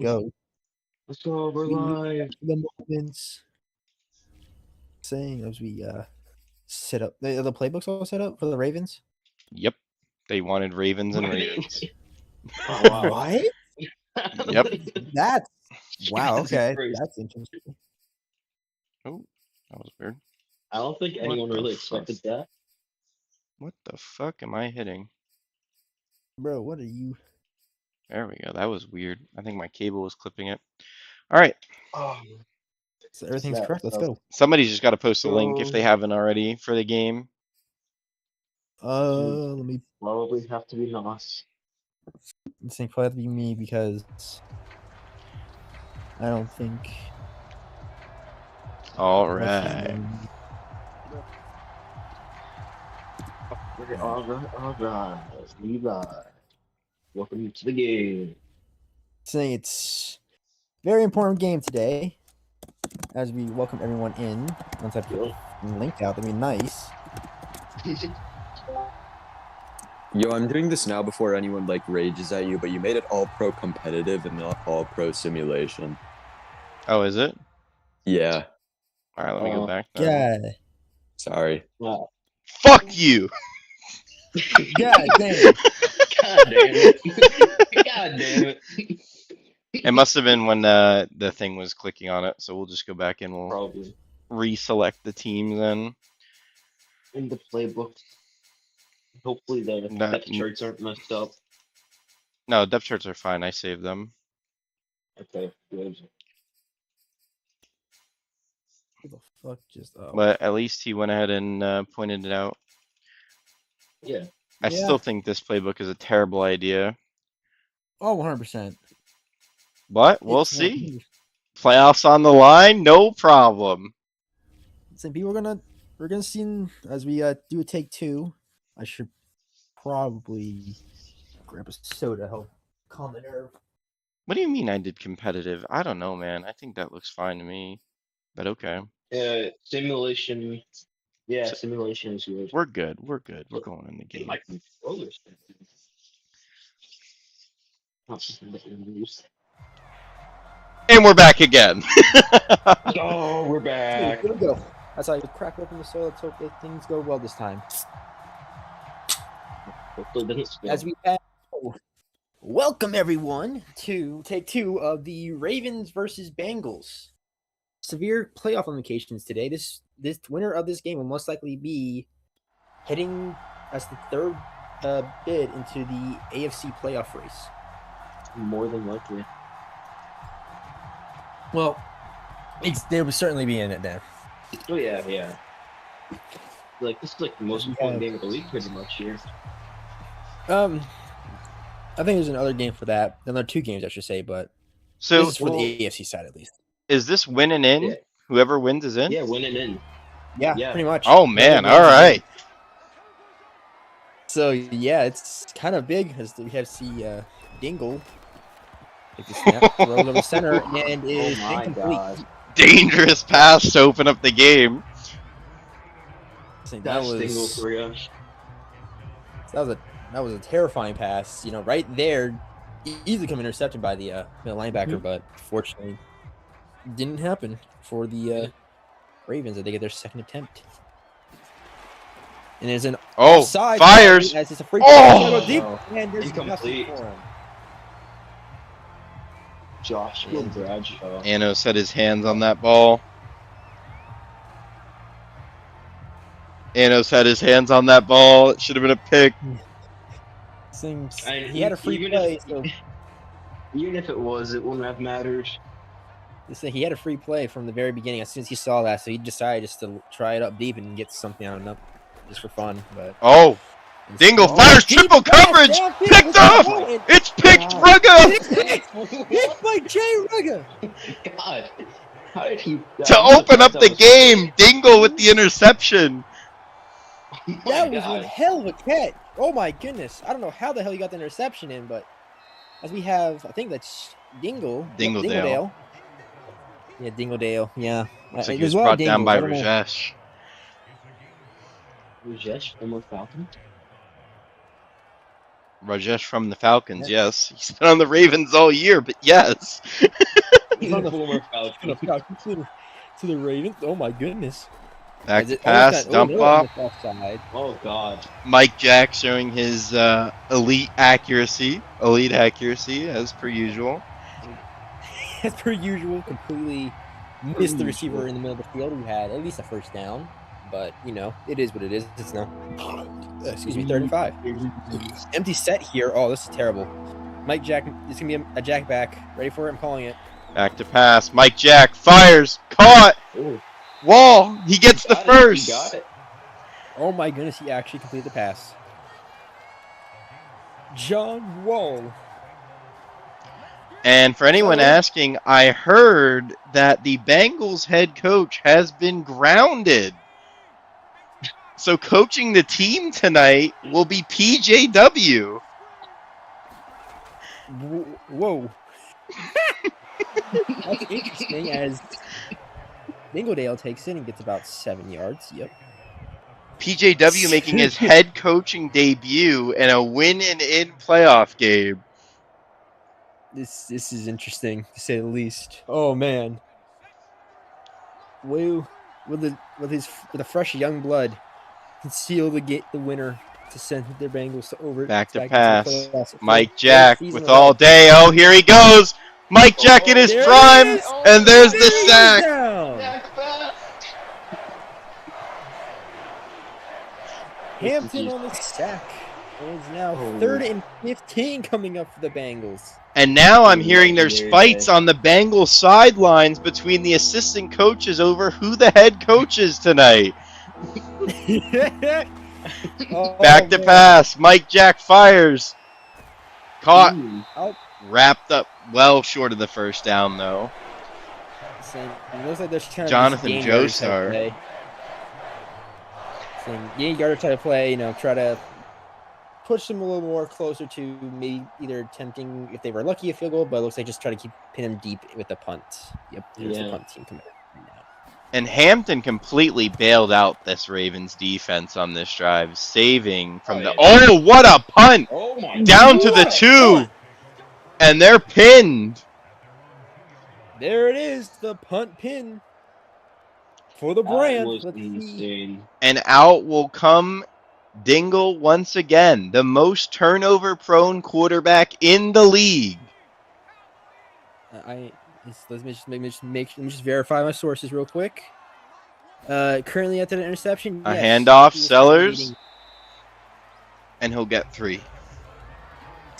Go. Let's go, we're We live. the moments saying as we set up the playbooks all set up for the Ravens. Yep. They wanted Ravens and Ravens. Oh, wow. What? Yep. That's wow. Jesus Okay, Christ. that's interesting. Oh, that was weird. I don't think anyone What the really fuck? expected that. What the fuck am I hitting? Bro, what are you? There we go. That was weird. I think my cable was clipping it. All right. Oh, So everything's correct. Let's go. Somebody's just got to post a link if go. they haven't already for the game. Let me. Probably have to be Nos. This thing probably have to be me because I don't think. All right. Alright. Levi. Welcome to the game. Saying it's very important game today. As we welcome everyone in. Once I put the link out, that'd be nice. Yo, I'm doing this now before anyone rages at you, but you made it all pro competitive and not all pro simulation. Oh, is it? Yeah. All right, let me go back then. Yeah. Sorry. Wow. Fuck you! God damn. God damn it. God damn it. It must have been when the thing was clicking on it, so we'll just go back and we'll Probably. reselect the team then. In the playbook. Hopefully the depth charts aren't messed up. No, depth charts are fine. I saved them. Okay, good. Who the fuck just But at least he went ahead and pointed it out. Yeah. I still think this playbook is a terrible idea. Oh, 100%. But we'll see. Playoffs on the line, no problem. So people we're gonna see as we do a take two. I should probably grab a soda to help calm the nerve. What do you mean I did competitive? I don't know, man. I think that looks fine to me. But okay. Simulation. Yeah, simulation is good. We're good. We're good. We're going in the game. My controller's And we're back again. Oh, we're back. Here we go. That's how you crack open the soda. Let's hope that things go well this time. As we have, welcome everyone to take two of the Ravens versus Bengals. Severe playoff implications today. This winner of this game will most likely be heading as the third bid into the AFC playoff race. More than likely. Well, they will certainly be in it then. Oh yeah, yeah. Like this is like the most important game of the week, pretty much here. I think there's another game for that. Another two games, I should say, but so this is for the AFC side at least. Is this win and in? Yeah. Whoever wins is in? Yeah, win and in. Yeah, pretty much. Oh man, all right. So yeah, it's kind of big as we have see Dingle take the snap, throw it over the center, and is incomplete. God. Dangerous pass to open up the game. That was a terrifying pass. You know, right there, easily come intercepted by the linebacker, but fortunately, didn't happen for the Ravens. They get their second attempt. And there's an offside fires. As it's a free deep, and there's incomplete. Josh Bradshaw. Anos had his hands on that ball. Anos had his hands on that ball. It should have been a pick. He had a free play. Even if it was, it wouldn't have mattered. He had a free play from the very beginning. As soon as he saw that, so he decided just to try it up deep and get something out of it, just for fun. But Dingle fires triple coverage. Picked off. It's picked. Rugga. Hit by Jay Rugga. God, how did he? To open up the game, Dingle with the interception. That was a hell of a catch. Oh my goodness! I don't know how the hell he got the interception in, but as we have, I think that's Dingledale. Yeah, Dingledale. Yeah. Looks like he was brought down by Rajesh. Rajesh, former Falcon. Rajesh from the Falcons, yes. He's been on the Ravens all year, but yes. He's a former Falcon. To the Ravens. Oh my goodness. Back Is to it almost pass, got- dump no, off. on the offside. Oh God. Mike Jack showing his elite accuracy as per usual. As per usual, completely missed the receiver in the middle of the field who had at least a first down. But, you know, it is what it is. It's now, excuse me, 3rd and 5. Empty set here. Oh, this is terrible. Mike Jack, it's going to be a jack back. Ready for it? I'm calling it. Back to pass. Mike Jack fires. Caught. Oh, Wall. He gets the first. He got it. Oh my goodness, he actually completed the pass. John Wall. And for anyone asking, I heard that the Bengals head coach has been grounded. So coaching the team tonight will be PJW. Whoa. That's interesting as Dingledale takes it and gets about 7 yards. Yep. PJW making his head coaching debut in a win-and-in playoff game. This is interesting to say the least. Oh man. Woo. With a fresh young blood can seal the winner to send their Bengals to over. Back to into pass. the playoffs. Mike Jack Season with in a row. all day. Oh, here he goes. Mike Jack in his There it prime. is. And there's the There he is sack. down. Jack back. Hampton on the sack. And it's now 3rd and 15 coming up for the Bengals. And now I'm hearing there's fights on the Bengals sidelines between the assistant coaches over who the head coach is tonight. Back to pass. Mike Jack fires. Caught. Wrapped up well short of the first down, though. It looks like they're trying Jonathan to just Joestar. Yeah, you got to try to play, try to push them a little more closer to maybe either attempting, if they were lucky, a field goal, but it looks like just try to pin them deep with the punt. Yep, there's the punt team coming right now. And Hampton completely bailed out this Ravens defense on this drive, saving from Oh, what a punt! Oh my Down to the 2! And they're pinned. There it is, the punt pin for the brand. That was insane. And out will come Dingle once again, the most turnover-prone quarterback in the league. Let me just verify my sources real quick. Currently after the interception, A handoff, Sellers, and he'll get 3.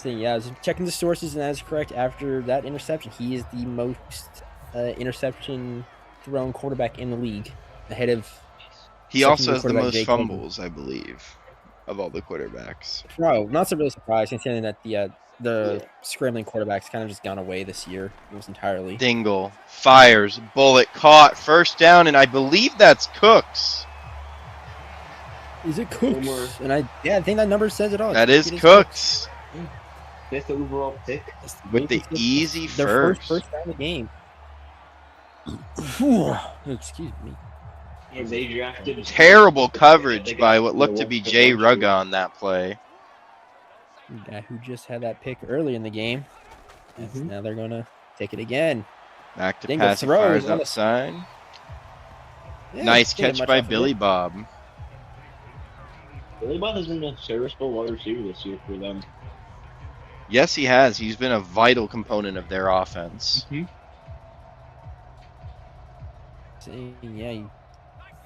Yeah, I was checking the sources, and that is correct. After that interception, he is the most interception thrown quarterback in the league, ahead of. He also has the most fumbles, I believe, of all the quarterbacks. No, not so really surprised, considering that the scrambling quarterbacks kind of just gone away this year, almost entirely. Dingle fires, bullet caught, first down, and I believe that's Cooks. Is it Cooks? And I think that number says it all. That is Cooks. Fifth overall pick with the easy their first down of the game. Excuse me. And they drafted terrible coverage by what looked to be Jay Rugga on that play. The guy who just had that pick early in the game. Now they're gonna take it again. Back to pass, fires outside. Yeah, nice catch by Billy Bob. Billy Bob has been a serviceable wide receiver this year for them. Yes, he has. He's been a vital component of their offense. Yeah,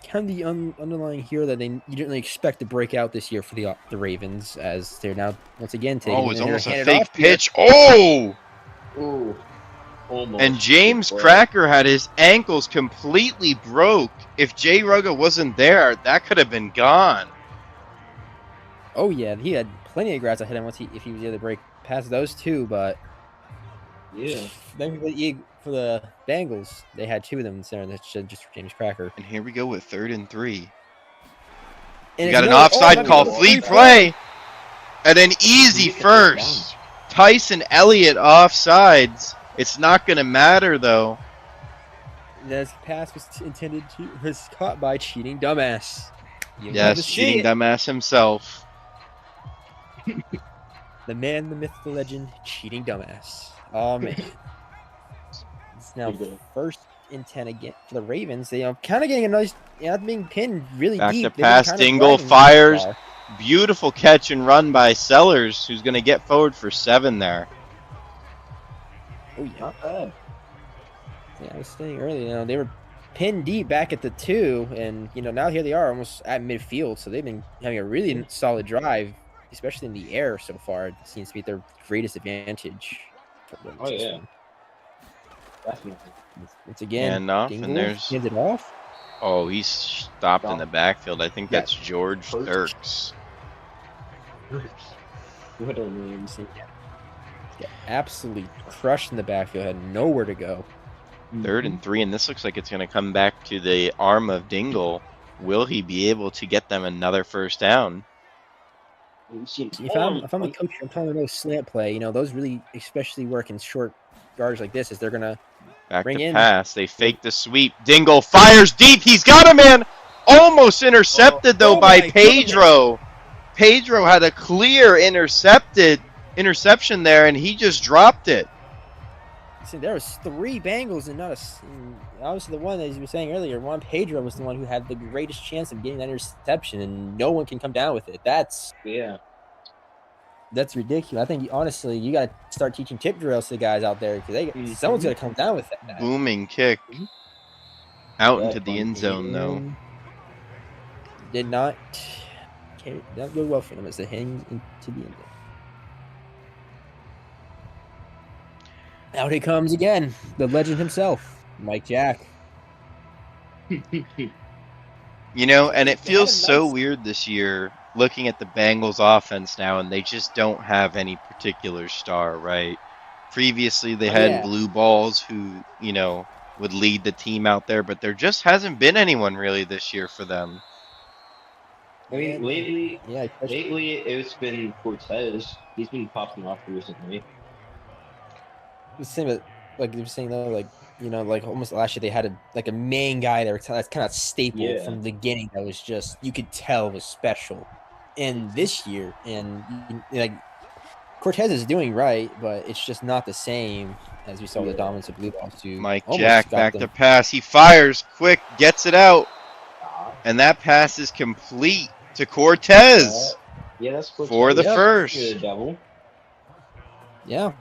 kind of the underlying here that you didn't really expect to break out this year for the Ravens, as they're now once again taking. Oh, it's almost a fake pitch. Oh! Oh! Almost. And James Cracker had his ankles completely broke. If Jay Rugga wasn't there, that could have been gone. Oh yeah, he had plenty of grass ahead of him if he was able to break past those two, but yeah. For the Bengals, they had 2 of them instead of just for James Cracker. And here we go with 3rd and 3. And we got an offside call, free play, and an easy first. Tyson Elliott offsides. It's not going to matter though. This pass was caught by cheating dumbass. Yes, cheating dumbass himself. The man, the myth, the legend, cheating dumbass. Oh man. It's now Good. 1st and 10 again for the Ravens. They are kind of getting a nice, not being pinned really Back deep. to They've been pass. kind of Dingle driving fires. so far. Beautiful catch and run by Sellers, who's going to get forward for 7 there. Oh yeah. Not bad. Yeah, I was saying earlier, they were pinned deep back at the 2, and now here they are almost at midfield. So they've been having a really solid drive, especially in the air so far. It seems to be their greatest advantage. Oh yeah. Definitely. Once again, Handoff, Dingle and there's. hands it off. Oh, he's stopped in the backfield. I think that's George Hurts. Dirks. What a name. Yeah, absolutely crushed in the backfield. Had nowhere to go. 3rd and 3, and this looks like it's going to come back to the arm of Dingle. Will he be able to get them another first down? If I'm the coach, I'm telling them those slant play. Those really especially work in short yards like this. Is they're gonna Back bring to in. pass. They fake the sweep. Dingle fires deep. He's got a man. Almost intercepted though by Pedro. Pedro had a clear interception there, and he just dropped it. See, there was 3 Bengals and not a. Obviously, the one as you were saying earlier, Juan Pedro was the one who had the greatest chance of getting that interception, and no one can come down with it. That's ridiculous. I think honestly, you got to start teaching tip drills to the guys out there because someone's gonna come down with that. Booming kick out into the end zone though. Did not go well for them as they hang into the end zone. Out he comes again, the legend himself, Mike Jack. And it feels so weird this year looking at the Bengals offense now, and they just don't have any particular star, right? Previously, they had blue balls who, would lead the team out there, but there just hasn't been anyone really this year for them. I mean, lately it's been Cortez. He's been popping off recently. The same, like you were saying though, like almost last year they had a main guy that's kind of staple from the beginning that was just you could tell was special. And this year, and like Cortez is doing right, but it's just not the same as we saw the dominance of blue balls too. Mike Jack back to pass. He fires quick, gets it out, and that pass is complete to Cortez. That's Cortez. For the first. Be the devil. Yeah,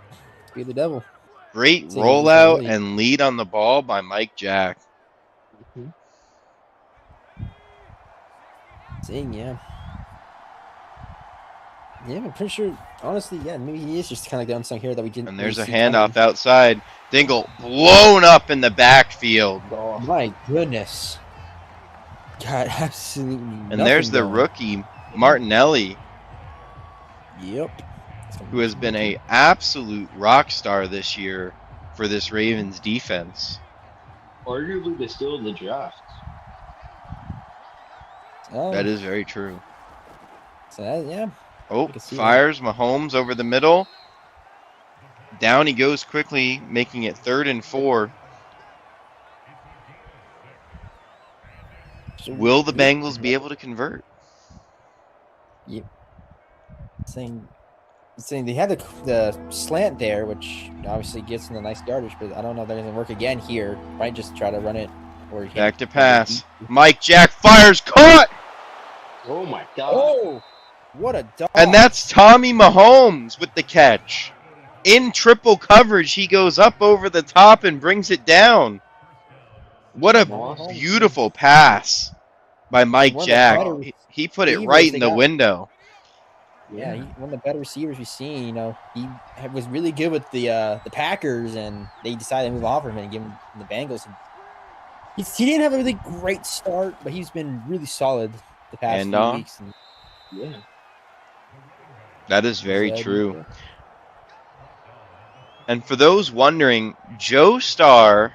be the devil. Great rollout and lead on the ball by Mike Jack. Yeah, I'm pretty sure, honestly, maybe he is just kind of like the unsung hero that we didn't. And there's a handoff outside. Dingle blown up in the backfield. Oh, my goodness. God, absolutely And there's the rookie, Martinelli. Yep. Who has been a absolute rock star this year for this Ravens defense. Arguably the steal of the draft. That is very true. So fires Mahomes over the middle. Down he goes quickly, making it 3rd and 4. Will the Bengals be able to convert? Yep. Saying they had the slant there, which obviously gets them a nice yardage, but I don't know if that doesn't work again here. Might just try to run it. Or back to pass. Mike Jack fires, caught! Oh my God. Oh, what a dog. And that's Tommy Mahomes with the catch. In triple coverage, he goes up over the top and brings it down. What a beautiful pass by Mike Jack. He put it right in the window. Yeah, one of the better receivers we've seen. He was really good with the Packers, and they decided to move off of him and give him the Bengals. He didn't have a really great start, but he's been really solid the past few weeks. That is very true. And for those wondering, Joe Starr,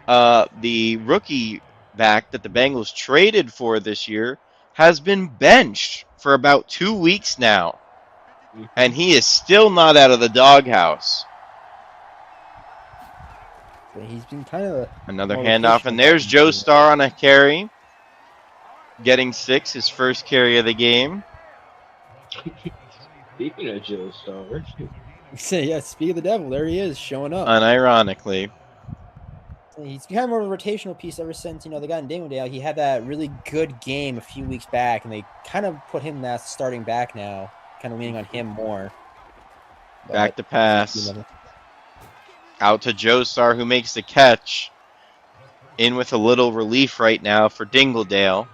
the rookie back that the Bengals traded for this year, has been benched for about 2 weeks now. And he is still not out of the doghouse. He's been kind of another handoff, and there's Joe Starr on a carry, getting 6, his first carry of the game. Speaking of Joe Star, Yeah, speak of the devil, there he is showing up. Unironically. He's become more of a rotational piece ever since, they got in Dingledale. He had that really good game a few weeks back, and they kind of put him as starting back now, kind of leaning on him more. Back to pass. Out to Joestar, who makes the catch. In with a little relief right now for Dingledale.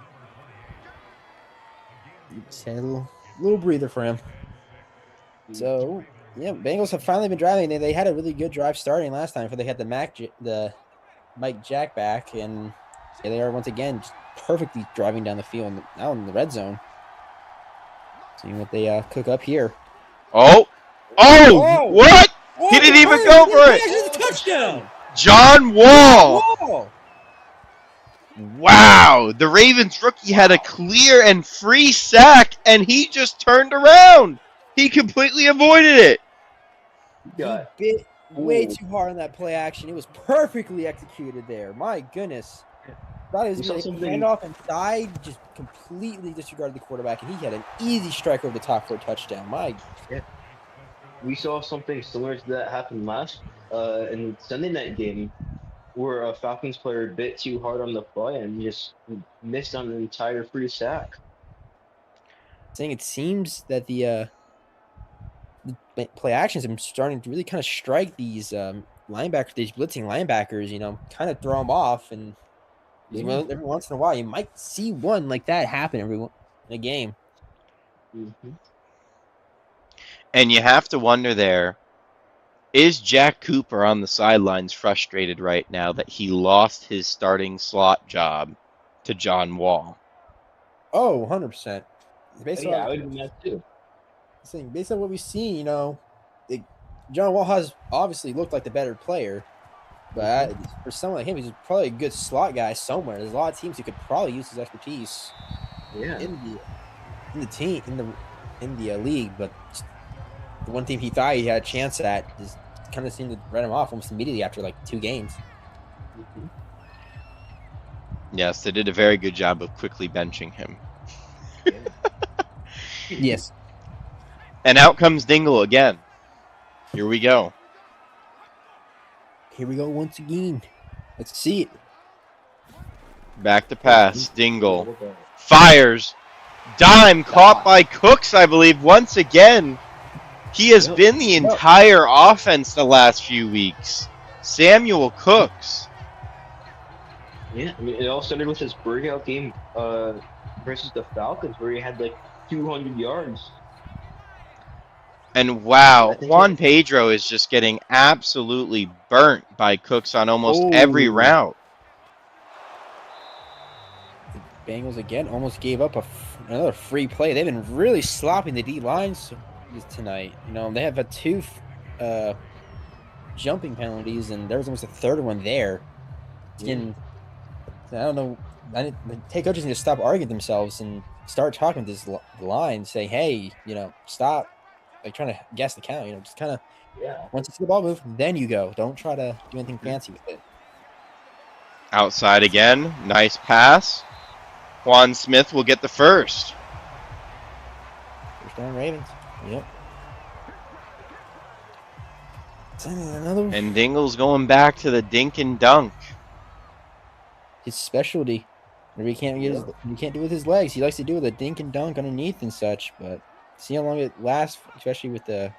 Just had a little breather for him. So, yeah, Bengals have finally been driving. They had a really good drive starting last time before they had the Mike Jack back, and here they are once again, just perfectly driving down the field now in the red zone. Seeing what they cook up here. Oh, what? He didn't even go for it. It's a touchdown. John Wall. Wow, the Ravens rookie had a clear and free sack, and he just turned around. He completely avoided it. He bit way too hard on that play action. It was perfectly executed there. My goodness. Thought he was going to hand off inside, just completely disregarded the quarterback, and he had an easy strike over the top for a touchdown. We saw something similar to that happen last in Sunday night game, where a Falcons player bit too hard on the play and just missed on an entire free sack. Saying it seems that the play actions have been starting to really kind of strike these linebackers, these blitzing linebackers, kind of throw them off. And every once in a while, you might see one like that happen in a game. Mm-hmm. And you have to wonder there, is Jack Cooper on the sidelines frustrated right now that he lost his starting slot job to John Wall? Oh, 100%. I would be mad too. Based on what we've seen, John Wall has obviously looked like the better player, but for someone like him, he's probably a good slot guy somewhere. There's a lot of teams who could probably use his expertise in the league, but the one team he thought he had a chance at just kind of seemed to write him off almost immediately after like 2 games. Mm-hmm. Yes, they did a very good job of quickly benching him. Yes. And out comes Dingle again. Here we go. Here we go once again. Let's see it. Back to pass. Dingle fires. Dime caught by Cooks, I believe, once again. He has been the entire offense the last few weeks. Samuel Cooks. Yeah, I mean, it all started with his breakout game versus the Falcons, where he had like 200 yards. And wow, Juan Pedro is just getting absolutely burnt by Cooks on almost every route. The Bengals again almost gave up another free play. They've been really slopping the D lines tonight. They have had 2 jumping penalties, and there was almost a third one there. I don't know. Take coaches need to stop arguing themselves and start talking to this line, say, hey, stop trying to guess the count. Just kind of once you see the ball move, then you go. Don't try to do anything fancy with it. Outside again, nice pass. Juan Smith will get the first. First down Ravens. Yep. And Dingle's going back to the dink and dunk. His specialty. Maybe he can't do it with his legs. He likes to do with a dink and dunk underneath and such, but see how long it lasts, especially with the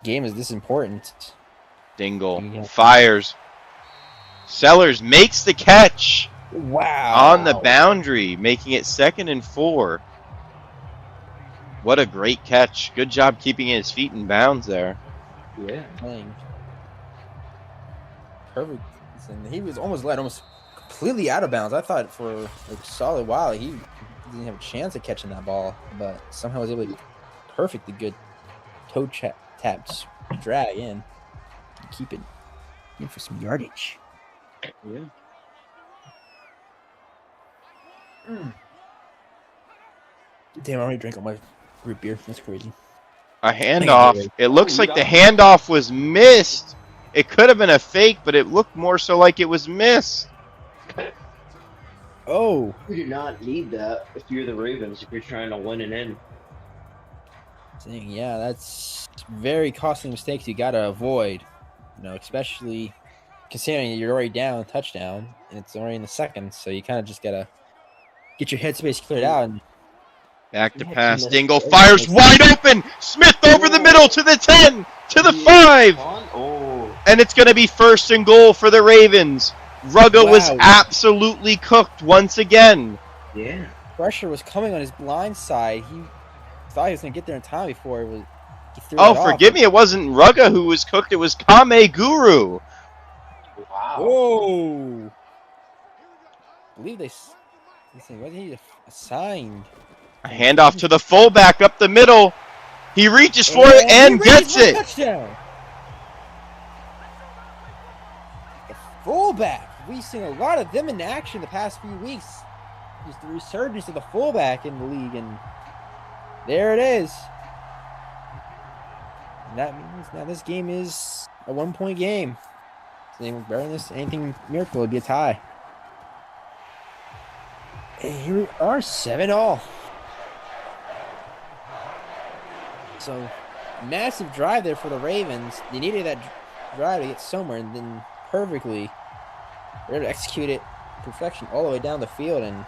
game is this important. Dingle fires. Sellers makes the catch. Wow. On the boundary, making it 2nd and 4. What a great catch. Good job keeping his feet in bounds there. Yeah. Perfect. And he was almost completely out of bounds. I thought for a solid while he didn't have a chance of catching that ball, but somehow was able to perfectly good toe taps drag in and keep it in for some yardage. Yeah. Damn, I already drank all my root beer. That's crazy. A handoff. It looks like the handoff was missed. It could have been a fake, but it looked more so like it was missed. Oh. You do not need that if you're the Ravens, if you're trying to win an in. Yeah, that's very costly mistakes you gotta avoid. Especially considering you're already down a touchdown and it's already in the second, so you kind of just gotta get your headspace cleared out. And Back to Yeah, pass. TNF Dingle is fires nice. wide open. Smith over the middle to the 10, to the 5. Oh, And it's going to be 1st and goal for the Ravens. Rugga was Wow. absolutely cooked once again. yeah. Pressure was coming on his blind side. He thought he was gonna get there in time before he threw Oh, it off. forgive me. It wasn't Rugga who was cooked. It was Kame Guru. Wow. Whoa! I believe wasn't he assigned? A handoff to the fullback up the middle. He reaches for it he and reaches gets for a it. Touchdown! The fullback. We've seen a lot of them in action the past few weeks. Just the resurgence of the fullback in the league, and there it is. And that means now this game is a 1-point game. Better than this, anything miracle would be a tie. And here we are, 7-all. So, massive drive there for the Ravens. They needed that drive to get somewhere, and then perfectly, they're able to execute it perfection all the way down the field and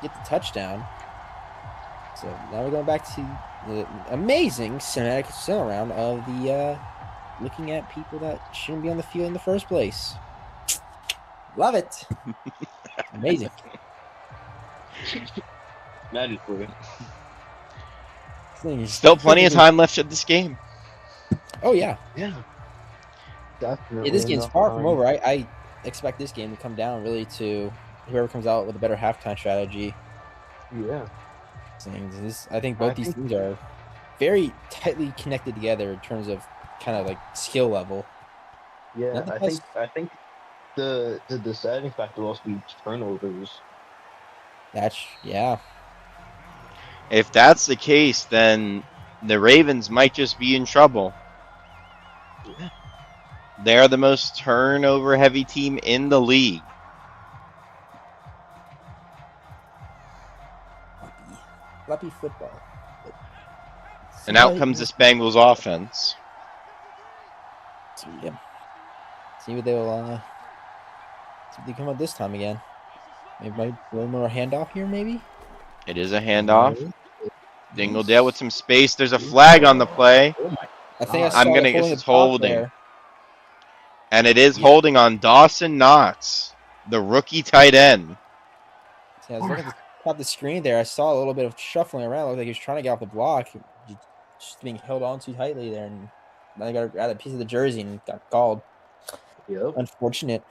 get the touchdown. So now we're going back to the amazing cinematic around of the looking at people that shouldn't be on the field in the first place. Love it. Amazing. Madden for you. Still plenty of time left in this game. Oh, yeah. Yeah. Definitely. This game's far from over. I expect this game to come down really to whoever comes out with a better halftime strategy. Yeah. I think both these teams are very tightly connected together in terms of kind of like skill level. Yeah, I think the deciding factor will also be turnovers. Yeah. If that's the case, then the Ravens might just be in trouble. Yeah. They're the most turnover-heavy team in the league. Fluffy football. And out comes this Bengals offense. Yeah. See what they'll see what they come up this time again. Maybe a little more handoff here, maybe. It is a handoff. Dingledale with some space. There's a flag on the play. Oh my! I think I'm gonna guess it's holding. And it is holding on Dawson Knotts, the rookie tight end. See, I was looking at the screen there. I saw a little bit of shuffling around. It looked like he was trying to get off the block, just being held on too tightly there, and then he got to grab a piece of the jersey and got called. Yep. Unfortunate.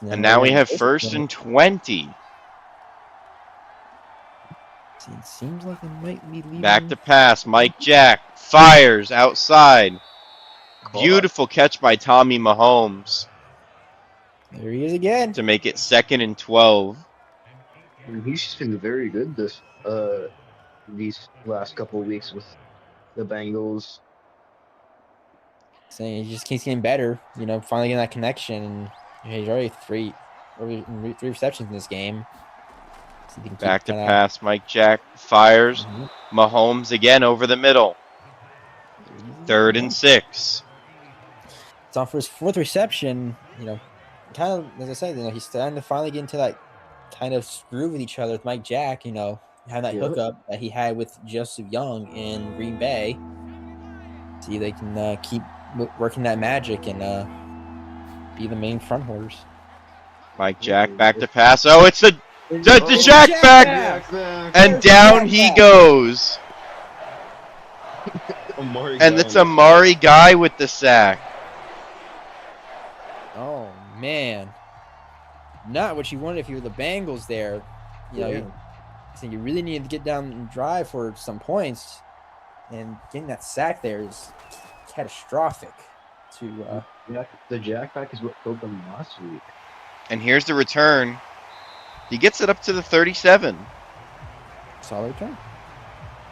And now we have 1st and 20. See, it seems like they might be leaving. Back to pass. Mike Jack fires outside. Beautiful catch by Tommy Mahomes. There he is again. To make it 2nd and 12. He's just been very good these last couple of weeks with the Bengals. Saying he just keeps getting better. Finally getting that connection. And he's already three receptions in this game. So back to pass. Mike Jack fires. Mahomes again over the middle. 3rd and 6. It's on for his 4th reception. Kind of, as I said, he's starting to finally get into that kind of screw with each other with Mike Jack, having that hookup that he had with Joseph Young in Green Bay. See, they can keep working that magic and be the main front holders. Mike Jack back to pass. Oh, it's the Jack back! And down he goes. And it's Amari Guy with the sack. Oh, man. Not what you wanted if you were the Bengals there. You really needed to get down and drive for some points. And getting that sack there is catastrophic. The jackback is what killed them last week. And here's the return. He gets it up to the 37. Solid return.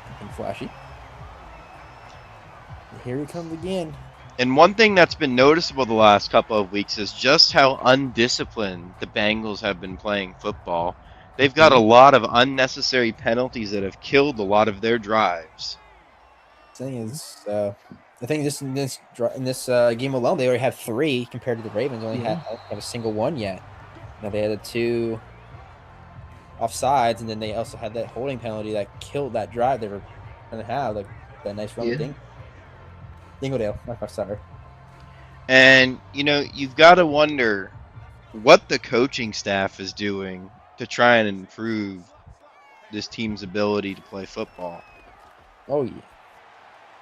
Nothing flashy. And here he comes again. And one thing that's been noticeable the last couple of weeks is just how undisciplined the Bengals have been playing football. They've got a lot of unnecessary penalties that have killed a lot of their drives. thing is, I think in this game alone, they already have 3 compared to the Ravens. Only have a single one yet. Now they had the 2 offsides, and then they also had that holding penalty that killed that drive they were going to have, like that nice run with Dingodale. I'm sorry. And, you've got to wonder what the coaching staff is doing to try and improve this team's ability to play football. Oh, yeah.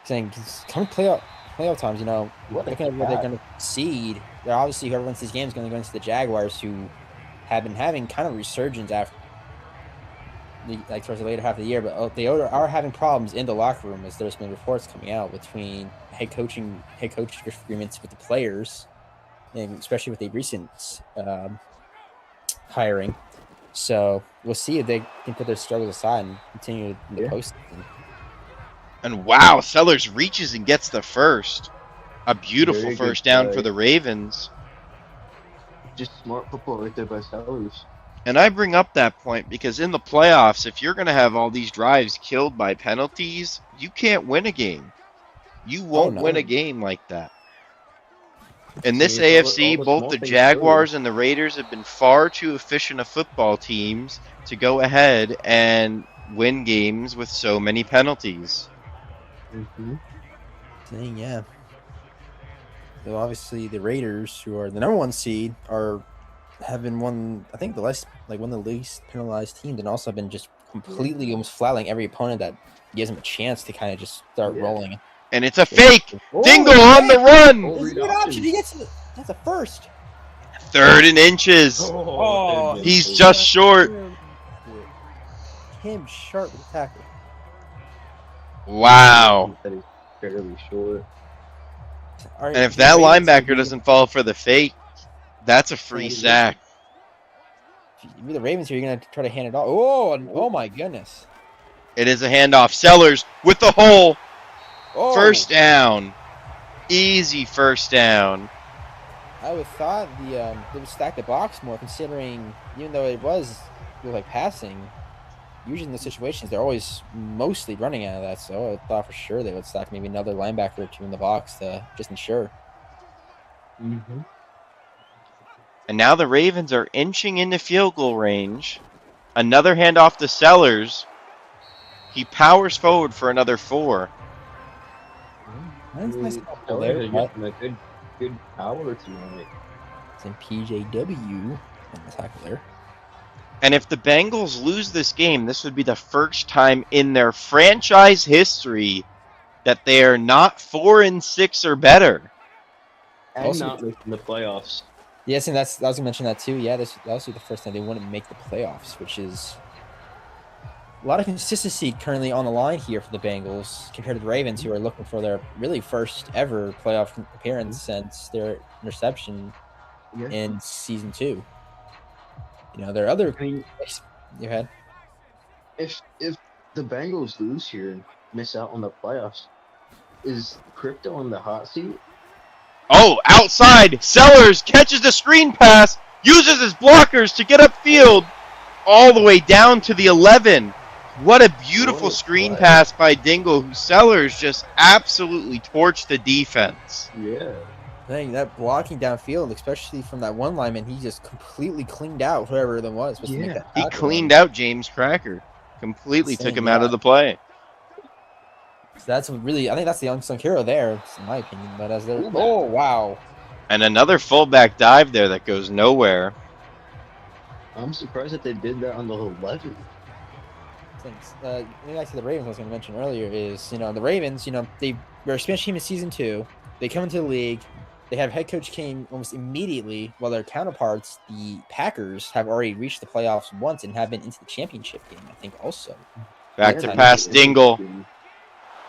Saying, come playoff times, looking at where they're going to seed, they're obviously whoever wins these games is going to go into the Jaguars, who have been having kind of resurgence after, towards the later half of the year, but they are having problems in the locker room, as there's been reports coming out between head coach agreements with the players, and especially with the recent hiring. So we'll see if they can put their struggles aside and continue in the postseason. And wow, Sellers reaches and gets the first. A beautiful Very first good down play. for the Ravens. Just smart football right there by Sellers. And I bring up that point because in the playoffs, if you're going to have all these drives killed by penalties, you can't win a game. You won't win a game like that. In this AFC, both the Jaguars and the Raiders have been far too efficient of football teams to go ahead and win games with so many penalties. Dang, yeah. So obviously the Raiders, who are the number 1 seed, have been one of the least penalized teams, and also have been just completely almost flatlining every opponent that gives them a chance to kind of just start rolling. And it's a fake. Dingle on the run. It's a good option. He gets it. That's a first. 3rd and inches. He's just short. Him sharp with the tackle. Wow. That is fairly short. And if that linebacker doesn't fall for the fake, that's a free sack. If you're the Ravens here, you're going to try to hand it off. Oh my goodness. It is a handoff. Sellers with the hole. Oh. First down. Easy first down. I would have thought they would stack the box more, considering even though it was like passing, usually in those situations they're always mostly running out of that. So I thought for sure they would stack maybe another linebacker or 2 in the box to just ensure. And now the Ravens are inching into field goal range. Another handoff to Sellers. He powers forward for another 4. That's nice. Good power tonight. It's in PJW on the tackle there. And if the Bengals lose this game, this would be the first time in their franchise history that they are not 4-6 or better. And also, not making the playoffs. Yes, and I was going to mention that too. Yeah, that was the first time they wouldn't make the playoffs, which is a lot of consistency currently on the line here for the Bengals compared to the Ravens, who are looking for their really first ever playoff appearance since their interception in season 2. There are other. Go ahead. If the Bengals lose here and miss out on the playoffs, is Crypto on the hot seat? Oh, outside. Sellers catches the screen pass, uses his blockers to get upfield all the way down to the 11. What a beautiful screen pass by Dingle, who Sellers just absolutely torched the defense. Yeah. Dang, that blocking downfield, especially from that one lineman, he just completely cleaned out whoever that was. To make that he cleaned out James Cracker. Completely took him out of the play. So that's really, I think that's the unsung hero there, in my opinion. But as they're, oh, wow. And another fullback dive there that goes nowhere. I'm surprised that they did that on the 11. Thanks. Back to the Ravens I was going to mention earlier is, the Ravens, they were a Spanish team in season 2. They come into the league. They have head coach came almost immediately, while their counterparts, the Packers, have already reached the playoffs once and have been into the championship game, I think, also. Back to pass Dingle.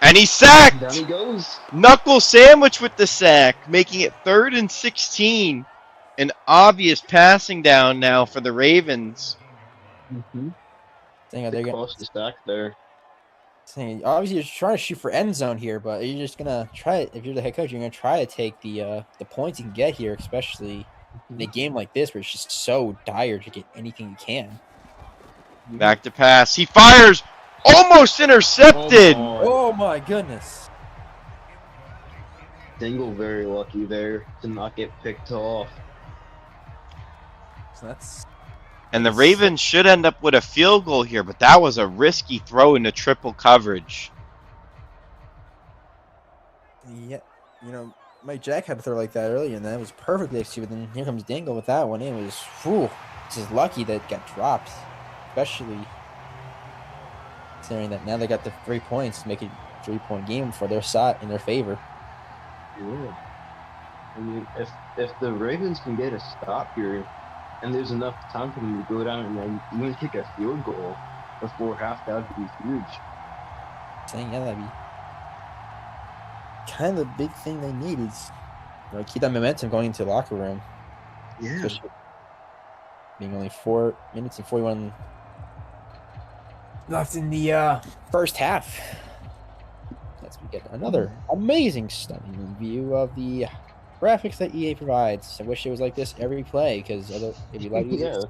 And he's sacked! Down he goes. Knuckle sandwich with the sack, making it 3rd and 16. An obvious passing down now for the Ravens. They're going to stack there. Obviously, you're trying to shoot for end zone here, but you're just gonna try it. If you're the head coach, you're gonna try to take the points you can get here, especially in a game like this where it's just so dire to get anything you can. Back to pass. He fires. Almost intercepted. Oh my goodness. Dingle very lucky there to not get picked off. So that's And the Ravens should end up with a field goal here, but that was a risky throw into triple coverage. yeah. You know, Mike Jack had to throw like that earlier, and that was perfectly executed. Then here comes Dingle with that one. It was just lucky that it got dropped, especially considering that now they got the 3 points to make it a 3-point game for their side in their favor. Yeah. I mean, if the Ravens can get a stop here, and there's enough time for them to go down and then even kick a field goal before half, that would be huge. Saying that'd be kind of the big thing they need is keep that momentum going into the locker room. Yeah. Especially being only 4 minutes and 41 left in the first half. As we get another amazing, stunning view of the graphics that EA provides. I wish it was like this every play because it'd be like Yeah.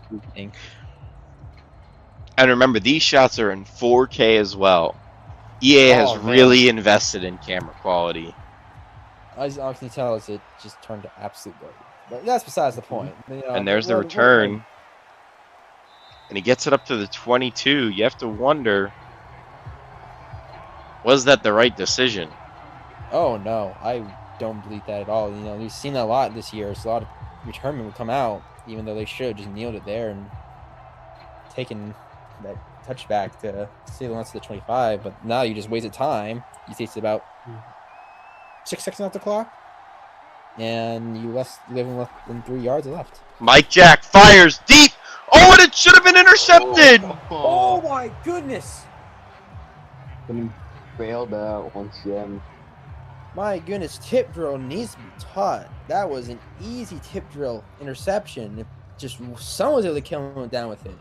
And remember, these shots are in 4K as well. EA has Oh, man. really invested in camera quality. As I can tell, it just turned to absolute garbage. But that's besides the point. And there's the return. And he gets it up to the 22. You have to wonder, was that the right decision? Oh, no. I don't believe that at all. We've seen that a lot this year. So a lot of returnmen would come out, even though they should have just kneeled it there and taken that touchback to save the ones to the 25. But now you just wasted time. You tasted about 6 seconds off the clock, and you have less than 3 yards left. Mike Jack fires deep. Oh, and it should have been intercepted. Oh my goodness! And he bailed out once again. My goodness, tip drill needs to be taught. That was an easy tip drill interception. If just someone was able to kill him down with it.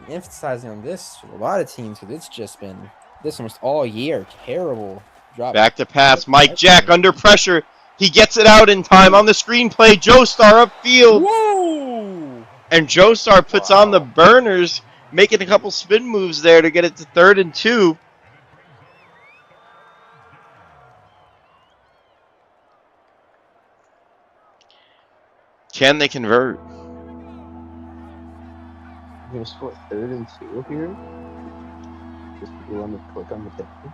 Emphasizing on this for a lot of teams because it's just been this almost all year. Terrible drop. Back to pass. Mike Jack under pressure. He gets it out in time on the screenplay. Joestar upfield. Whoa! And Joestar puts on the burners, making a couple spin moves there to get it to 3rd and 2. Can they convert? You're gonna score 3rd and 2 here? Just you want to click on the button.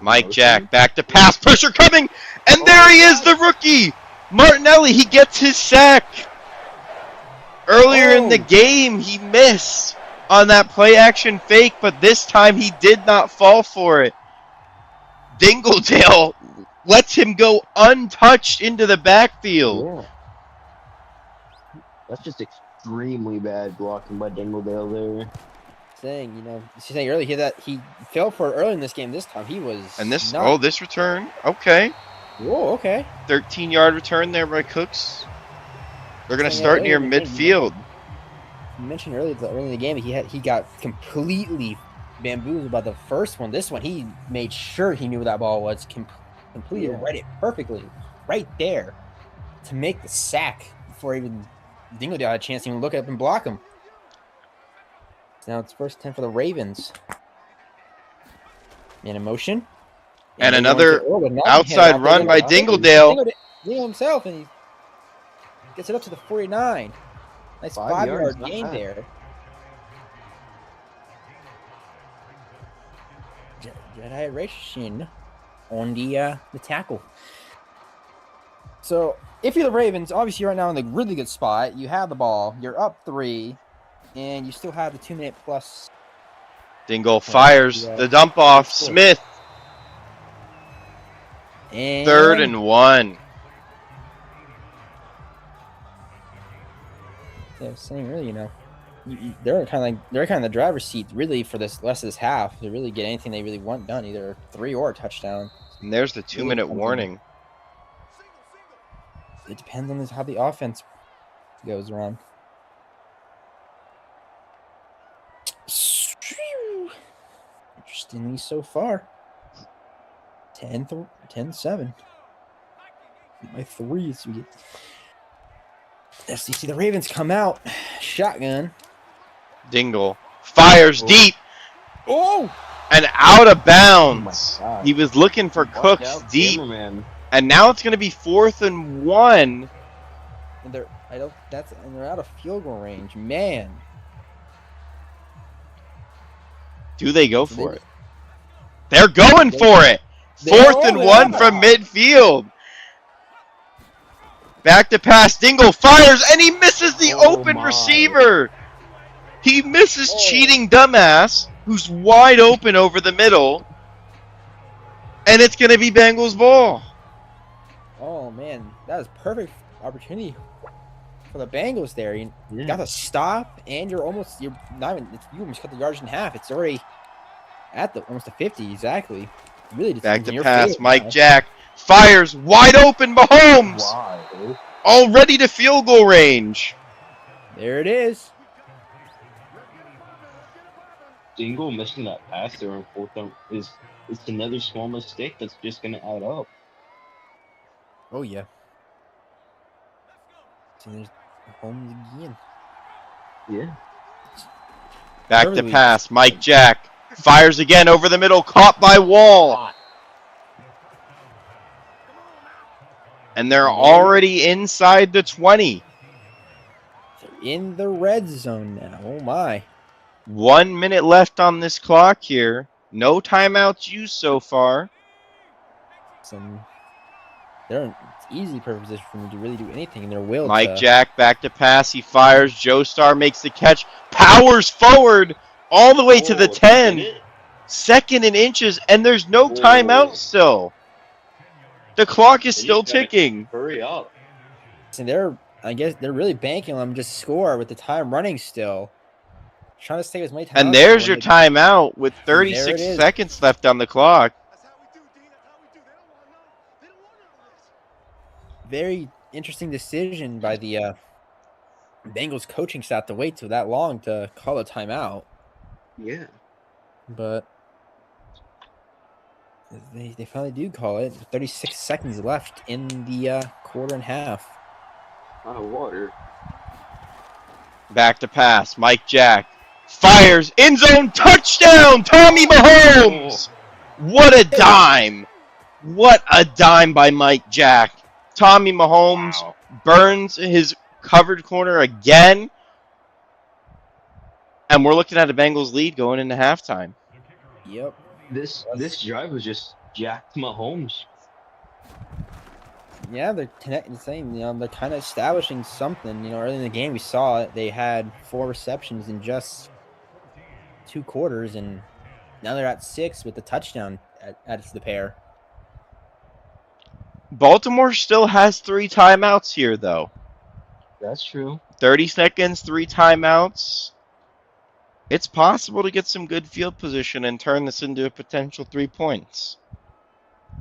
Mike Jack back to pass. Pressure coming. And there he is, the rookie. Martinelli, he gets his sack. Earlier in the game, he missed on that play action fake, but this time he did not fall for it. Dingledale lets him go untouched into the backfield. Yeah. That's just extremely bad blocking by Dingledale there. Saying earlier he fell for it early in this game. This time he was. And this return, okay. Whoa, okay. 13-yard return there by Cooks. They're going to start near midfield. You mentioned earlier in the game he got completely bamboozled by the first one. This one he made sure he knew where that ball was. Completely read it perfectly right there to make the sack before even Dingledale had a chance to even look up and block him. So now it's first 10 for the Ravens. In motion. And another outside run by Dingledale. Dingle himself, and he gets it up to the 49. Nice 5-yard gain there. Gyration on the tackle. So if you're the Ravens, obviously right now in a really good spot. You have the ball. You're up 3, and you still have the 2-minute plus. Dingle fires the dump off. Smith. And 3rd and 1. I was saying earlier, they're kind of the driver's seat really for this rest of this half to really get anything they really want done, either 3 or a touchdown. And there's the 2-minute warning. It depends on how the offense goes around. Interestingly so far. 10-7. My 3s we get. As you see the Ravens come out, shotgun. Dingle fires deep. Oh! And out of bounds. Oh my God. He was looking for Watch Cooks out, deep. cameraman. And now it's going to be 4th and 1. And they're out of field goal range. Man. Do they go for it? They're going for it. 4th and 1 from midfield. Back to pass. Dingle fires and he misses the open receiver. He misses cheating dumbass who's wide open over the middle. And it's going to be Bengals ball. Oh man, that was perfect opportunity for the Bengals there. You got to stop, and you almost cut the yardage in half. It's already at almost the 50 exactly. Really, back to pass. Mike Jack fires wide open. Mahomes already to field goal range. There it is. Dingle missing that pass there on 4th down is another small mistake that's just going to add up. Oh yeah. So there's Mahomes again. Yeah. Back to pass. Mike Jack fires again over the middle. Caught by Wall. And they're already inside the 20. They're in the red zone now. Oh my. 1 minute left on this clock here. No timeouts used so far. They're in easy perfect position for them to really do anything in their will. Mike Jack back to pass. He fires. Joe Star makes the catch. Powers forward all the way to the 10. 2nd and inches. And there's no timeout still. The clock is still ticking. Hurry up. And I guess they're really banking on them just score with the time running still. Trying to save as many timeouts. And there's your timeout with 36 seconds left on the clock. Very interesting decision by the Bengals coaching staff to wait till that long to call a timeout. Yeah. But they finally do call it. 36 seconds left in the quarter and half. Out of water. Back to pass. Mike Jack fires. End zone touchdown. Tommy Mahomes. What a dime. What a dime by Mike Jack. Tommy Mahomes burns his covered corner again. And we're looking at a Bengals lead going into halftime. Yep. This drive was just Jack Mahomes. Yeah, they're connecting. They're kind of establishing something. Early in the game we saw it. They had 4 receptions in just 2 quarters, and now they're at 6 with the touchdown added to the pair. Baltimore still has 3 timeouts here, though. That's true. 30 seconds, 3 timeouts. It's possible to get some good field position and turn this into a potential 3 points.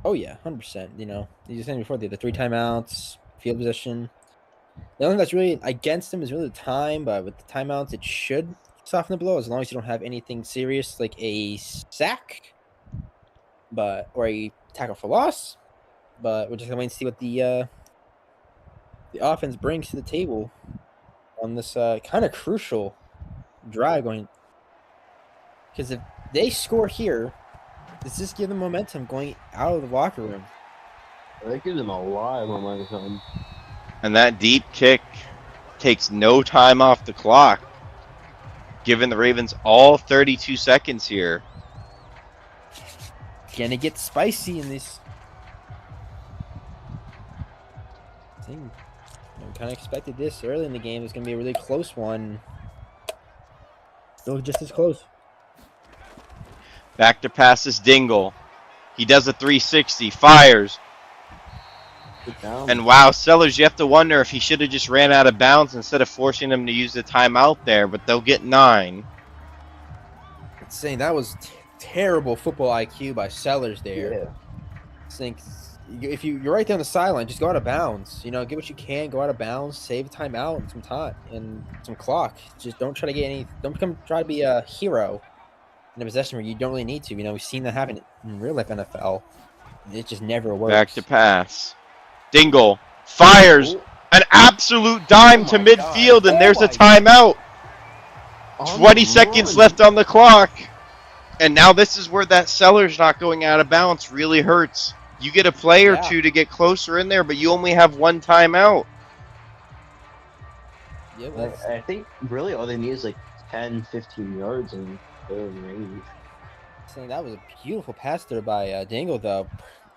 Oh, yeah, 100%. You said before, the 3 timeouts, field position. The only thing that's really against them is really the time, but with the timeouts, it should soften the blow as long as you don't have anything serious like a sack or a tackle for loss. But we're just going to wait and see what the offense brings to the table on this kind of crucial drive going. Because if they score here, does this give them momentum going out of the locker room? That gives them a lot of momentum. And that deep kick takes no time off the clock, giving the Ravens all 32 seconds here. Gonna get spicy in this. I kind of expected this early in the game. It's going to be a really close one. Still just as close. Back to passes Dingle. He does a 360, fires. And wow, Sellers, you have to wonder if he should have just ran out of bounds instead of forcing him to use the timeout there, but they'll get 9. It's saying that was terrible football IQ by Sellers there. Yeah. Think if you're right there on the sideline, just go out of bounds. Get what you can, go out of bounds, save a timeout and some time and some clock. Just don't try to get any. Don't try to be a hero in a possession where you don't really need to. We've seen that happen in real life NFL. It just never works. Back to pass. Dingle fires an absolute dime to midfield, and there's a timeout. 20 seconds left on the clock. And now this is where that Sellers not going out of bounds really hurts. You get a play or two to get closer in there, but you only have one timeout. Yeah, I think really all they need is like 10, 15 yards and they're in range. saying that was a beautiful pass there by Dingle, though.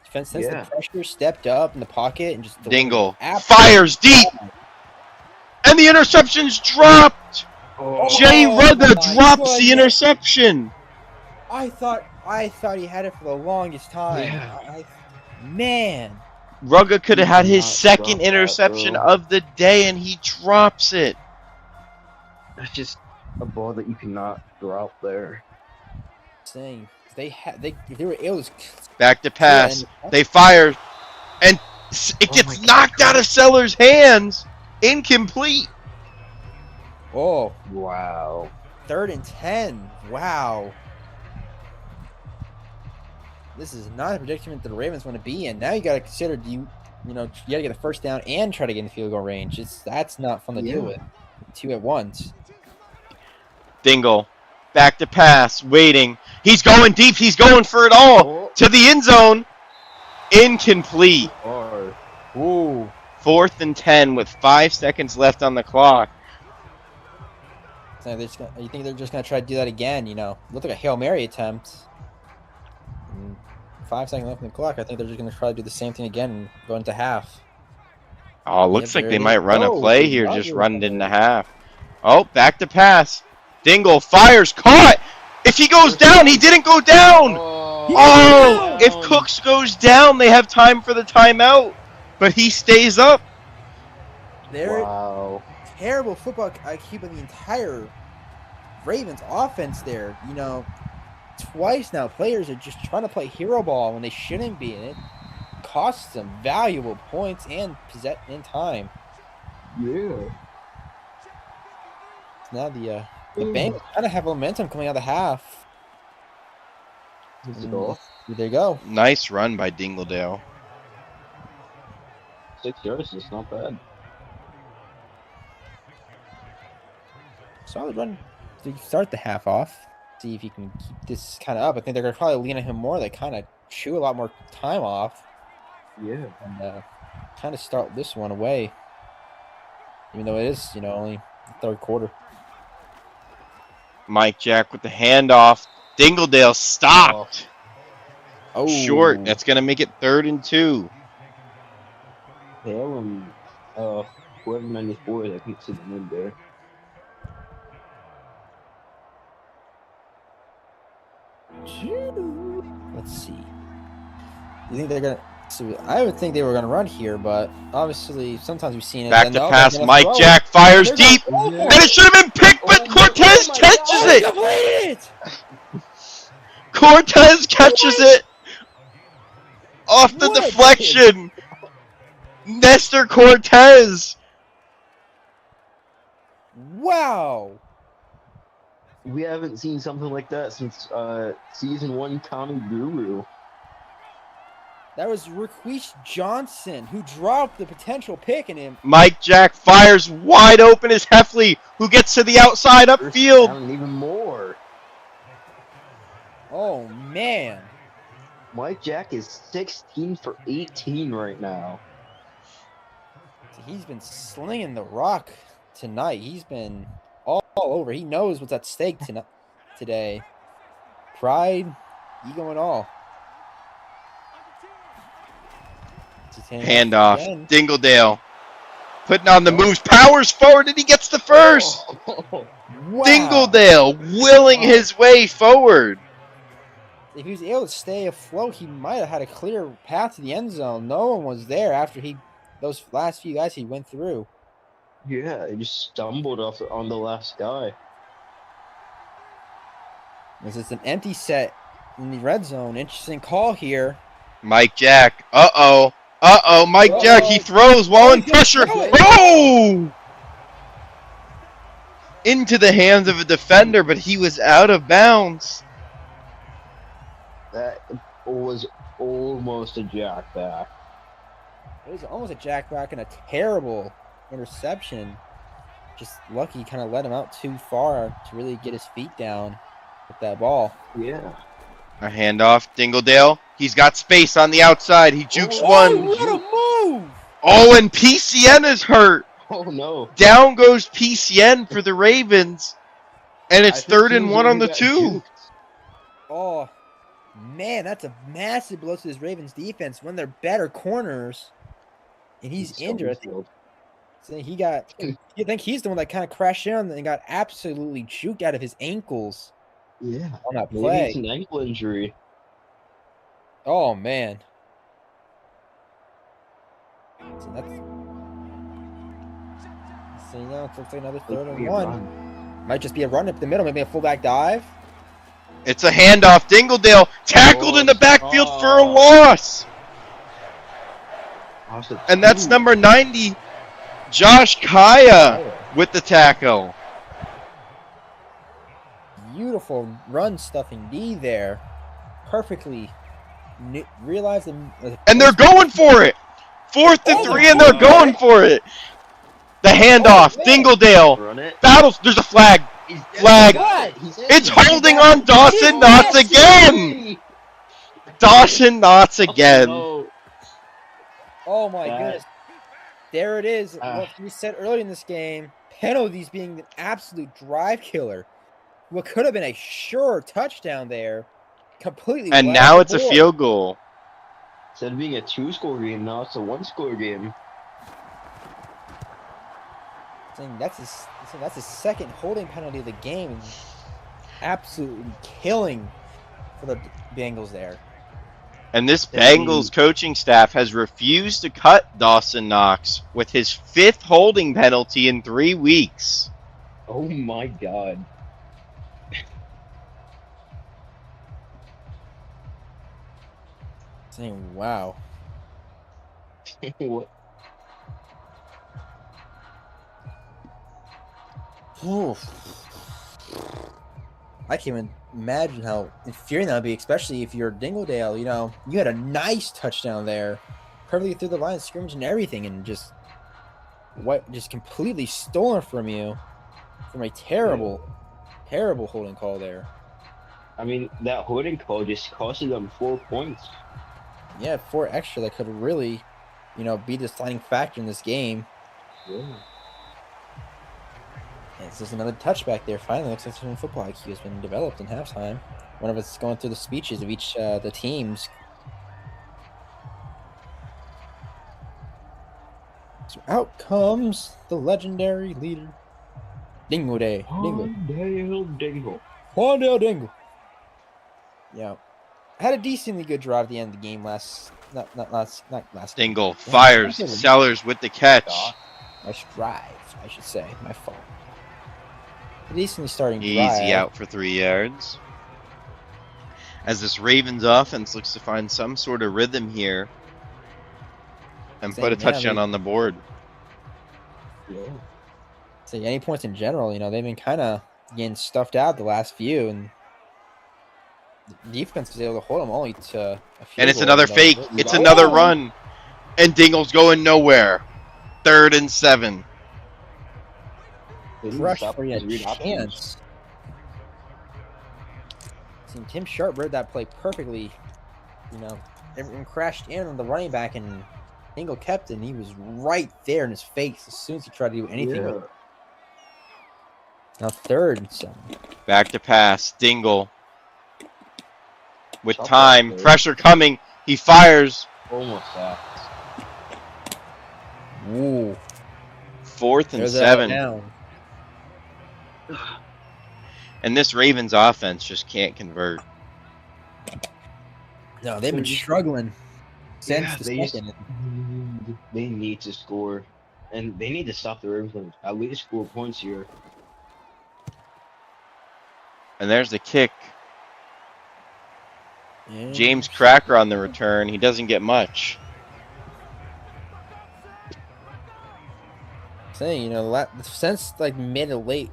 Defense sensed the Yeah. pressure, stepped up in the pocket, and just Dingle delivered. fires deep, and the interception's dropped. Jay Rugga drops the interception. I thought he had it for the longest time. Yeah. Man, Rugga could have had his Not second drop that, interception bro. of the day, and he drops it. That's just a ball that you cannot drop there. saying they were able to Back to pass. and- They fire, and it Oh gets my God. knocked out of Sellers' hands. Incomplete. Oh, Wow. 3rd and 10. Wow. This is not a predicament that the Ravens want to be in. Now you got to consider you got to get the first down and try to get in the field goal range. That's not fun to deal with. 2 at once. Dingle, back to pass, waiting. He's going deep. He's going for it all to the end zone. Incomplete. Ooh. 4th and 10 with 5 seconds left on the clock. So you think they're just going to try to do that again? Looked like a Hail Mary attempt. And 5 seconds left on the clock. I think they're just going to try to do the same thing again and go into half. Oh, looks like there they it might is. run a Oh, play they here, love just it. run it into half. Oh, back to pass. Dingle fires, caught. If he goes down, he didn't go down. Oh, if Cooks goes down, they have time for the timeout, but he stays up. They're Wow. terrible football IQ by the entire Ravens offense there. Twice now players are just trying to play hero ball when they shouldn't be, and it costs them valuable points and time. Yeah. Now the Bengals kind of have momentum coming out of the half. This is all. There you go. Nice run by Dingledale. 6 yards is not bad. Solid run. So you can start the half off. See if you can keep this kind of up. I think they're going to probably lean on him more. They kind of chew a lot more time off. Yeah. And kind of start this one away. Even though it is, only the 3rd quarter. Mike Jack with the handoff. Dingledale stopped. Oh, Short. That's going to make it 3rd and 2. Hale and 494, I think, to the mid there. Let's see. You think they're gonna? So I would think they were gonna run here, but obviously sometimes we've seen it. Back and to no, pass. they're gonna Mike throw it. Jack fires They're deep, gonna throw and it. it should have been picked, but Cortez catches it. Completed! Cortez catches it off the What a deflection. Nestor Cortez. Wow. We haven't seen something like that since season 1 Tommy Guru. That was Raquise Johnson who dropped the potential pick in him. Mike Jack fires wide open as Heffley, who gets to the outside First upfield. down, even more. Oh man. Mike Jack is 16 for 18 right now. He's been slinging the rock tonight. He's been all over. He knows what's at stake today. Pride, ego, and all. Handoff. Again. Dingledale putting on the moves. Powers forward, and he gets the first. Oh. Wow. Dingledale willing his way forward. If he was able to stay afloat, he might have had a clear path to the end zone. No one was there after those last few guys he went through. Yeah, he just stumbled off on the last guy. This is an empty set in the red zone. Interesting call here. Mike Jack. Uh-oh. Mike Jack, he throws while in pressure. Oh! Into the hands of a defender, but he was out of bounds. That was almost a jackback. It was almost a jackback and a terrible interception. Just lucky kind of let him out too far to really get his feet down. with that ball. Yeah. A handoff. Dingledale. He's got space on the outside. He jukes Oh, one. What a move! Oh, and PCN is hurt. Oh no. Down goes PCN for the Ravens. And it's I think 3rd he and was 1 the on one who the got 2. juked. Oh, man, that's a massive blow to this Ravens defense. One of their better corners, and he's injured. So he got. You think he's the one that kind of crashed in and got absolutely juked out of his ankles Yeah. on that Maybe play. it's an ankle injury. Oh man. So that's. So now it looks like another 3rd and 1. Might just be a run up the middle, maybe a fullback dive. It's a handoff. Dingledale tackled in the backfield for a loss. And that's number 90, Josh Kaya, with the tackle. Beautiful run stuffing D there. Perfectly realized them. And they're going for it. 4th and 3, and they're going for it. The handoff. Dingledale battles. There's a flag. Flag. It's holding on Dawson Knox again. Dawson Knox again. Oh my goodness. There it is. What we said earlier in this game. Penalties being an absolute drive killer. What could have been a sure touchdown there. Completely. And now it's a field goal. Instead of being a 2-score game, now it's a 1-score game. That's his second holding penalty of the game. Absolutely killing for the Bengals there. And this Bengals coaching staff has refused to cut Dawson Knox with his 5th holding penalty in 3 weeks. Oh my god. Saying wow. What? I can't even imagine how infuriating that would be, especially if you're Dingledale. You know, you had a nice touchdown there, perfectly through the line of scrimmage and everything, and just completely stolen from you from a terrible holding call there. I mean, that holding call just costed them 4 points. Yeah, 4 extra that could really, be the deciding factor in this game. Yeah. And it's just another touchback there. Finally, looks like some football IQ has been developed in halftime. One of us going through the speeches of each the teams. So out comes the legendary leader, Dingle. Wandale Dingle. Yeah, had a decently good drive at the end of the game not last. Dingle fires. Sellers with the catch. Nice drive, I should say. My fault. A decently starting drive. Easy out for 3 yards. As this Ravens offense looks to find some sort of rhythm here and put a touchdown on the board. Yeah. So any points in general, they've been kind of getting stuffed out the last few, and the defense was able to hold them only to a few. And it's another fake. It's another run. And Dingle's going nowhere. 3rd and 7. Rush for a chance. See, Tim Sharp read that play perfectly. Everyone crashed in on the running back, and Dingle kept it, and he was right there in his face as soon as he tried to do anything. Yeah. Now 3rd and 7. Back to pass. Dingle. With time. Pressure coming. He fires. Almost sacked. Ooh. 4th and There's 7. Down. And this Ravens offense just can't convert. No, they've been struggling since the they second. They need to score. And they need to stop the Ravens from at least 4 points here. And there's the kick. Yeah. James Cracker on the return. He doesn't get much. Saying, since mid to late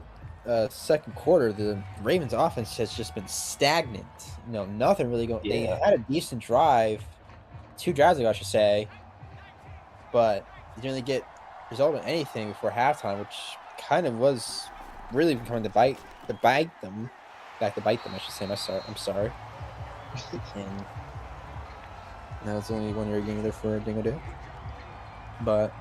second quarter, the Ravens offense has just been stagnant. Nothing really going. They had a decent drive, 2 drives ago, I should say, but they didn't really get result in anything before halftime, which kind of was really becoming to bite them. back to bite them. I should say. I'm sorry. And now it's only 1 year game there for Dingo Dale. But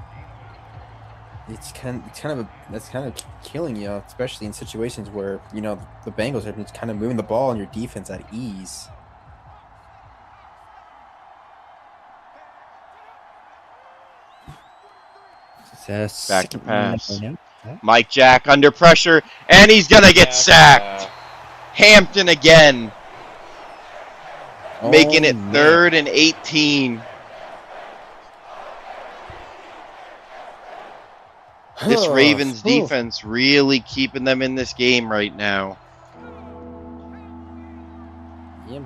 that's kind of killing you, especially in situations where the Bengals are just kind of moving the ball on your defense at ease. Back to pass. Mike Jack under pressure, and he's gonna get sacked. Hampton again, making it 3rd and 18. This Ravens defense really keeping them in this game right now. Yeah,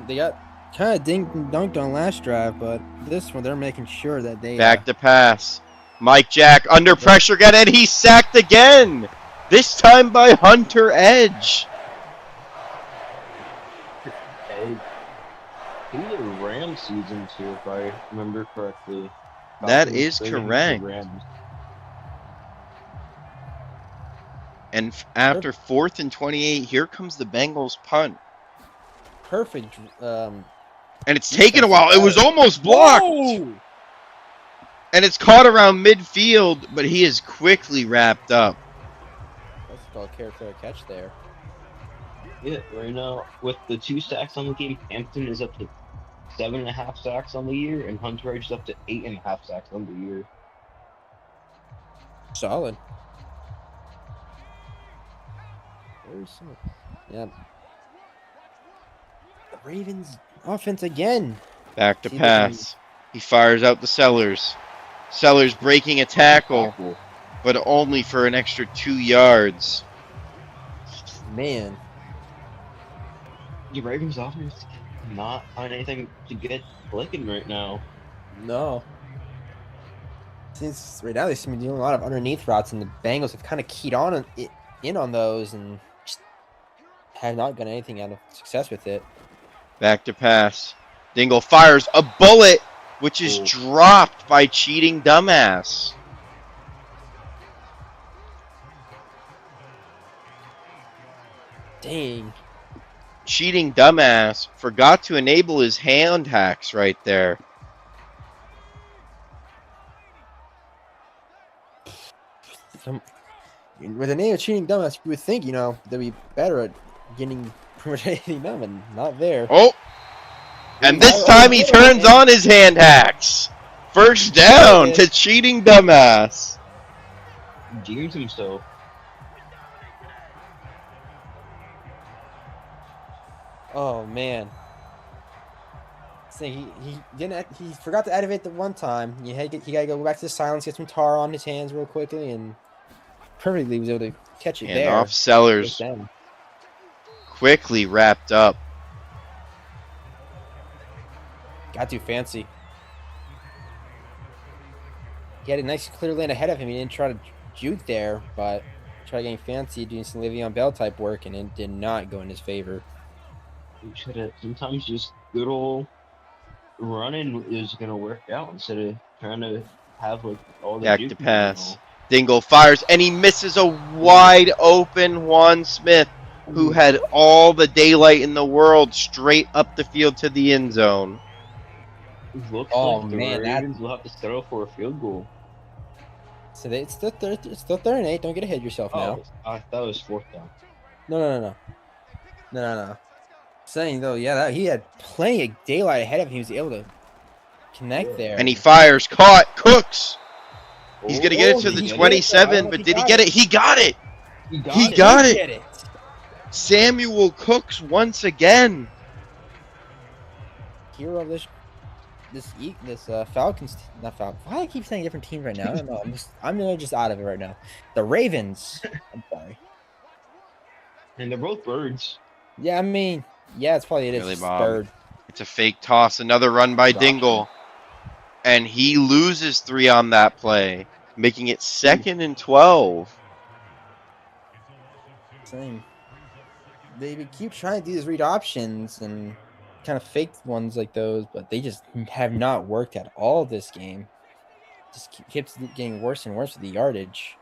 they got kind of dinked and dunked on last drive, but this one they're making sure that they back to pass. Mike Jack under pressure again, and he's sacked again. This time by Hunter Edge. Hey, he's a Ram season too, if I remember correctly. That is correct. And after 4th and 28, here comes the Bengals punt. Perfect. And it's taken a while. It was almost blocked. Whoa! And it's caught around midfield, but he is quickly wrapped up. That's called fair catch there. Yeah, right now, with the 2 sacks on the game, Hampton is up to 7.5 sacks on the year, and Hunter Edge is up to 8.5 sacks on the year. Solid. Very solid. Yeah. The Ravens offense again. Back to pass. He fires out the Sellers. Sellers breaking a tackle, but only for an extra 2 yards. Man. The Ravens offense not find anything to get clicking right now. No. Since right now they seem to be doing a lot of underneath routes, and the Bengals have kind of keyed in on those and just have not gotten anything out of success with it. Back to pass. Dingle fires a bullet, which is dropped by cheating dumbass. Dang. Cheating dumbass forgot to enable his hand hacks right there. With the name of cheating dumbass, you would think, they'd be better at getting pretty much anything done, but not there. Oh! And this time he turns on his hand hacks. First down to cheating dumbass. James himself. Oh man. So he forgot to activate the one time. He gotta go back to the silence, get some tar on his hands real quickly, and perfectly was able to catch it there. Off Sellers. Quickly wrapped up. Got too fancy. He had a nice clear lane ahead of him. He didn't try to juke there, but tried getting fancy, doing some Le'Veon Bell type work, and it did not go in his favor. You should have sometimes just good old running is gonna work out instead of trying to have like all the back to pass. Dingle fires and he misses a wide open Juan Smith, who had all the daylight in the world straight up the field to the end zone. Looks like the Ravens will have to settle for a field goal. So it's still 3rd and 8. Don't get ahead of yourself now. I thought it was 4th down. No. Saying though, yeah, he had plenty of daylight ahead of him. He was able to connect there. And he fires, caught, Cooks. He's gonna get it to the 27, but did he get it? He got it. He got it. Samuel Cooks once again. Hero of this Falcons, not Falcons. Why do I keep saying different teams right now? I don't know. I'm just out of it right now. The Ravens. I'm sorry. And they're both birds. Yeah, I mean, yeah, it's probably Really, it's Bob. bird. It's a fake toss. Another run by Dingle, and he loses 3 on that play, making it 2nd and 12. Same. They keep trying to do these read options and kind of fake ones like those, but they just have not worked at all this game. Just keeps getting worse and worse with the yardage.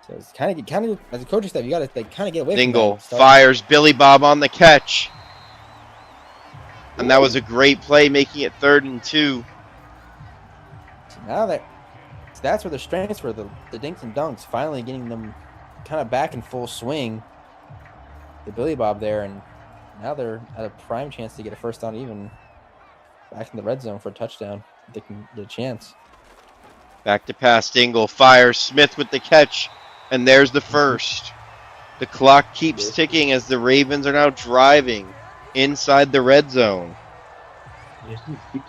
So it's kind of as a coaching staff, you got to like kind of get away Dingle from that. fires Billy Bob on the catch. And that was a great play, making it 3rd and 2. So now that's where the strengths were, the dinks and dunks, finally getting them kind of back in full swing. The Billy Bob there, and now they're at a prime chance to get a first down, even back in the red zone for a touchdown. They can get a chance. Back to pass. Dingle fires Smith with the catch. And there's the first. The clock keeps ticking as the Ravens are now driving inside the red zone.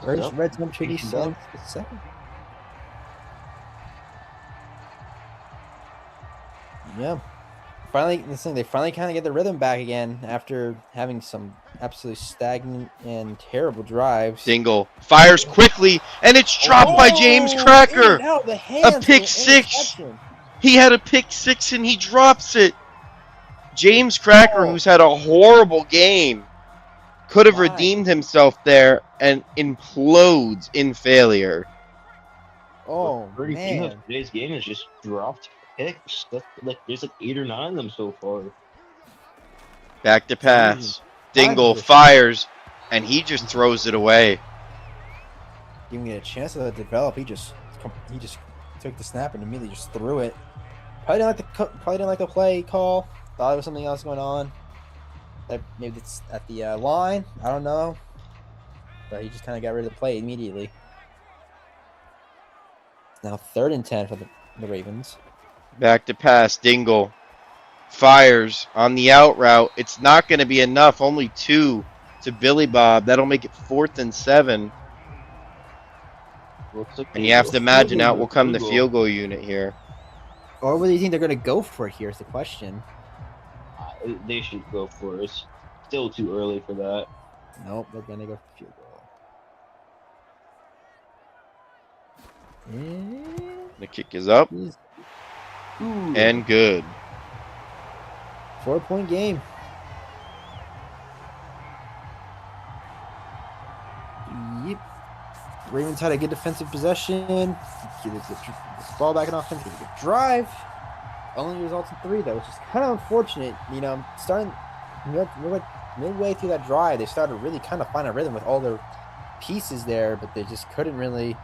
First red zone should be second. Yeah. Finally, they finally kind of get the rhythm back again after having some absolutely stagnant and terrible drives. Dingle fires quickly, and it's dropped by James Cracker. A pick six. He had a pick six, and he drops it. James Cracker, who's had a horrible game, could have redeemed himself there and implodes in failure. Oh, man. Today's game has just dropped picks. There's like 8 or 9 of them so far. Back to pass. Dingle fires, and he just throws it away. Giving it a chance to develop, he just took the snap and immediately just threw it. Probably didn't like the play call. Thought there was something else going on. Maybe it's at the line. I don't know. But he just kind of got rid of the play immediately. Now 3rd and 10 for the Ravens. Back to pass. Dingle fires on the out route. It's not going to be enough. Only 2 to Billy Bob. That'll make it 4th and 7. And you have to imagine out will come the field goal unit here. Or what do you think they're going to go for it here is the question. They should go for it. It's still too early for that. Nope, they're going to go for field goal. And the kick is up. And good. 4-point game. Yep. Ravens had a good defensive possession. Get the ball back in offense. Get a good drive. Only results in 3, though, which is kind of unfortunate. You know, starting midway through that drive, they started really kind of find a rhythm with all their pieces there, but they just couldn't really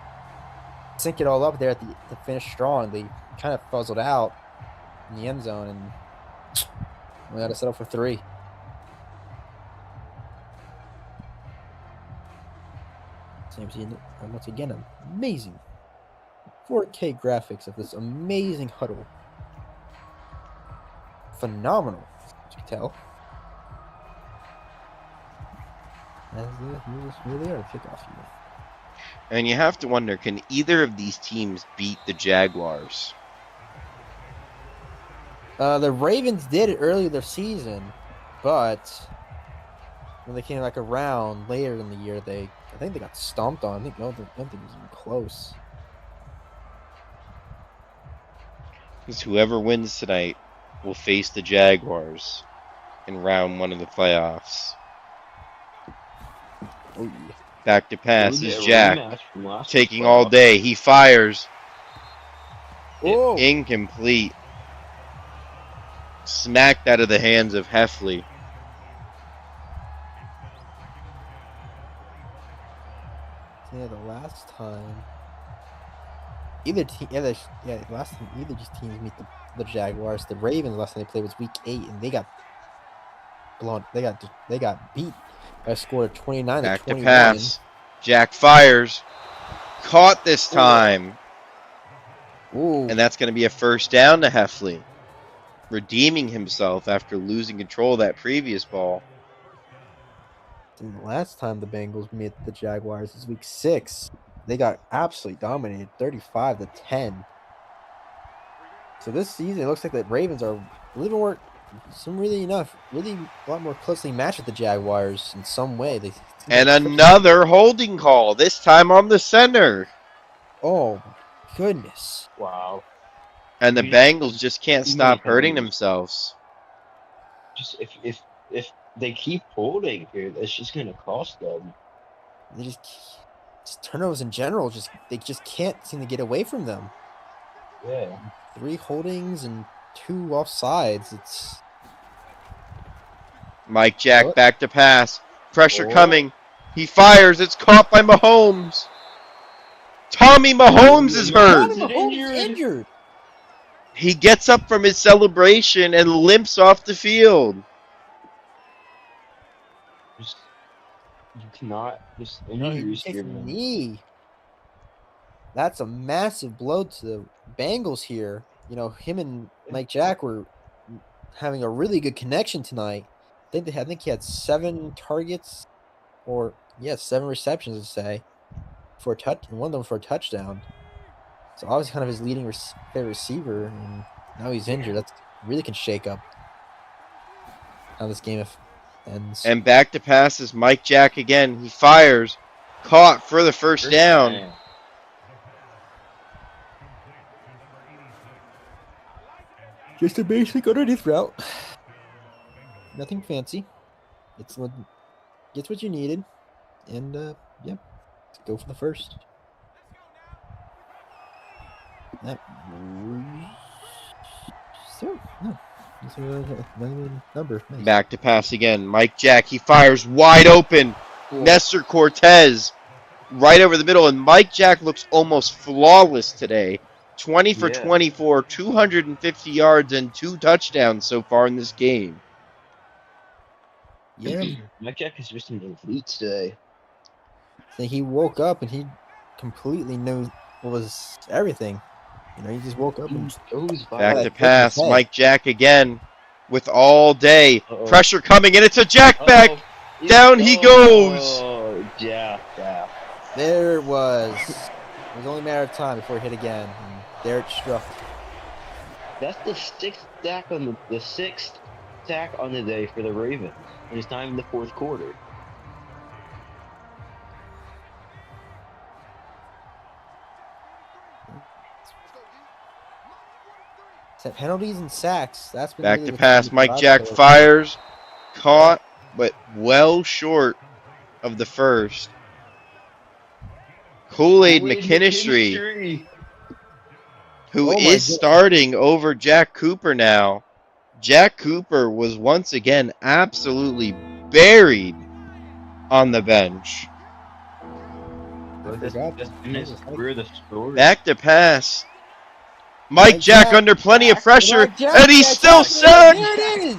sync it all up there to finish strong. They kind of fuzzled out in the end zone, and we had to settle for 3. Once again, amazing 4K graphics of this amazing huddle. Phenomenal, as you can tell. As they really are the kickoff here. And you have to wonder, can either of these teams beat the Jaguars? The Ravens did it earlier this season, but when they came like around later in the year, I think they got stomped on. I don't think it was even close. Because whoever wins tonight will face the Jaguars in round 1 of the playoffs. Oh, yeah. Back to pass is Jack. Taking all day. He fires. Incomplete. Smacked out of the hands of Heffley. Yeah, the last time either team, last time either these teams meet the Jaguars. The Ravens last time they played was Week 8, and they got blown. They got beat by a score of 29 to 21. Back to pass. Jack fires. Caught this time. Ooh. And that's going to be a first down to Heffley. Redeeming himself after losing control of that previous ball. And the last time the Bengals met the Jaguars is Week 6. They got absolutely dominated, 35-10. So this season, it looks like the Ravens are a little more, really a lot more closely matched with the Jaguars in some way. And another holding call, this time on the center. Oh, goodness. Wow. And the Bengals just can't stop hurting themselves. Just if they keep holding here, that's just going to cost them. They just turnovers in general, they just can't seem to get away from them. Yeah. 3 holdings, and two offsides. It's Mike Jack What? back to pass. Pressure Oh. coming. He fires. It's caught by Mahomes. Tommy Mahomes is hurt. Tommy Mahomes is injured. He gets up from his celebration and limps off the field. You cannot just He injuries takes here, a man. knee. That's a massive blow to the Bengals here. You know, him and Mike Jack were having a really good connection tonight. I think he had 7 targets, or 7 receptions to say, for a touch, and one of them for a touchdown. So obviously, kind of his leading favorite receiver, and now he's injured. That really can shake up how this game ends. And back to pass is Mike Jack again. He fires. Caught for the first down. Just a basic underneath route. Nothing fancy. It's what gets what you needed, and let's go for the first. That so no. It's a number. Nice. Back to pass again. Mike Jack. He fires wide open. Nestor Cortez right over the middle, and Mike Jack looks almost flawless today. 20 for 24, 250 yards, and 2 touchdowns so far in this game. Yeah. Mike Jack is just an elite today. So he woke up and he completely knew what was everything. You know, he just woke up and goes by. Back to like, pass. what the Mike Jack again with all day. Uh-oh. Pressure coming, and it's a jackback. Down he goes. Oh, yeah. there it was. It was only a matter of time before it hit again. And there it struck. That's the sixth sack on the sixth sack on the day for the Ravens. And it's not even the fourth quarter. Penalties and sacks. That's been Back really to what's pass. been Mike the Jack drive fires. Caught, but well short of the first. Kool-Aid McKinstry, who Oh my is goodness. starting over Jack Cooper now. Jack Cooper was once again absolutely buried on the bench. We're the story. Back to pass. Mike Jack under plenty of pressure, Mike Jack, and he's still sacked. There it is.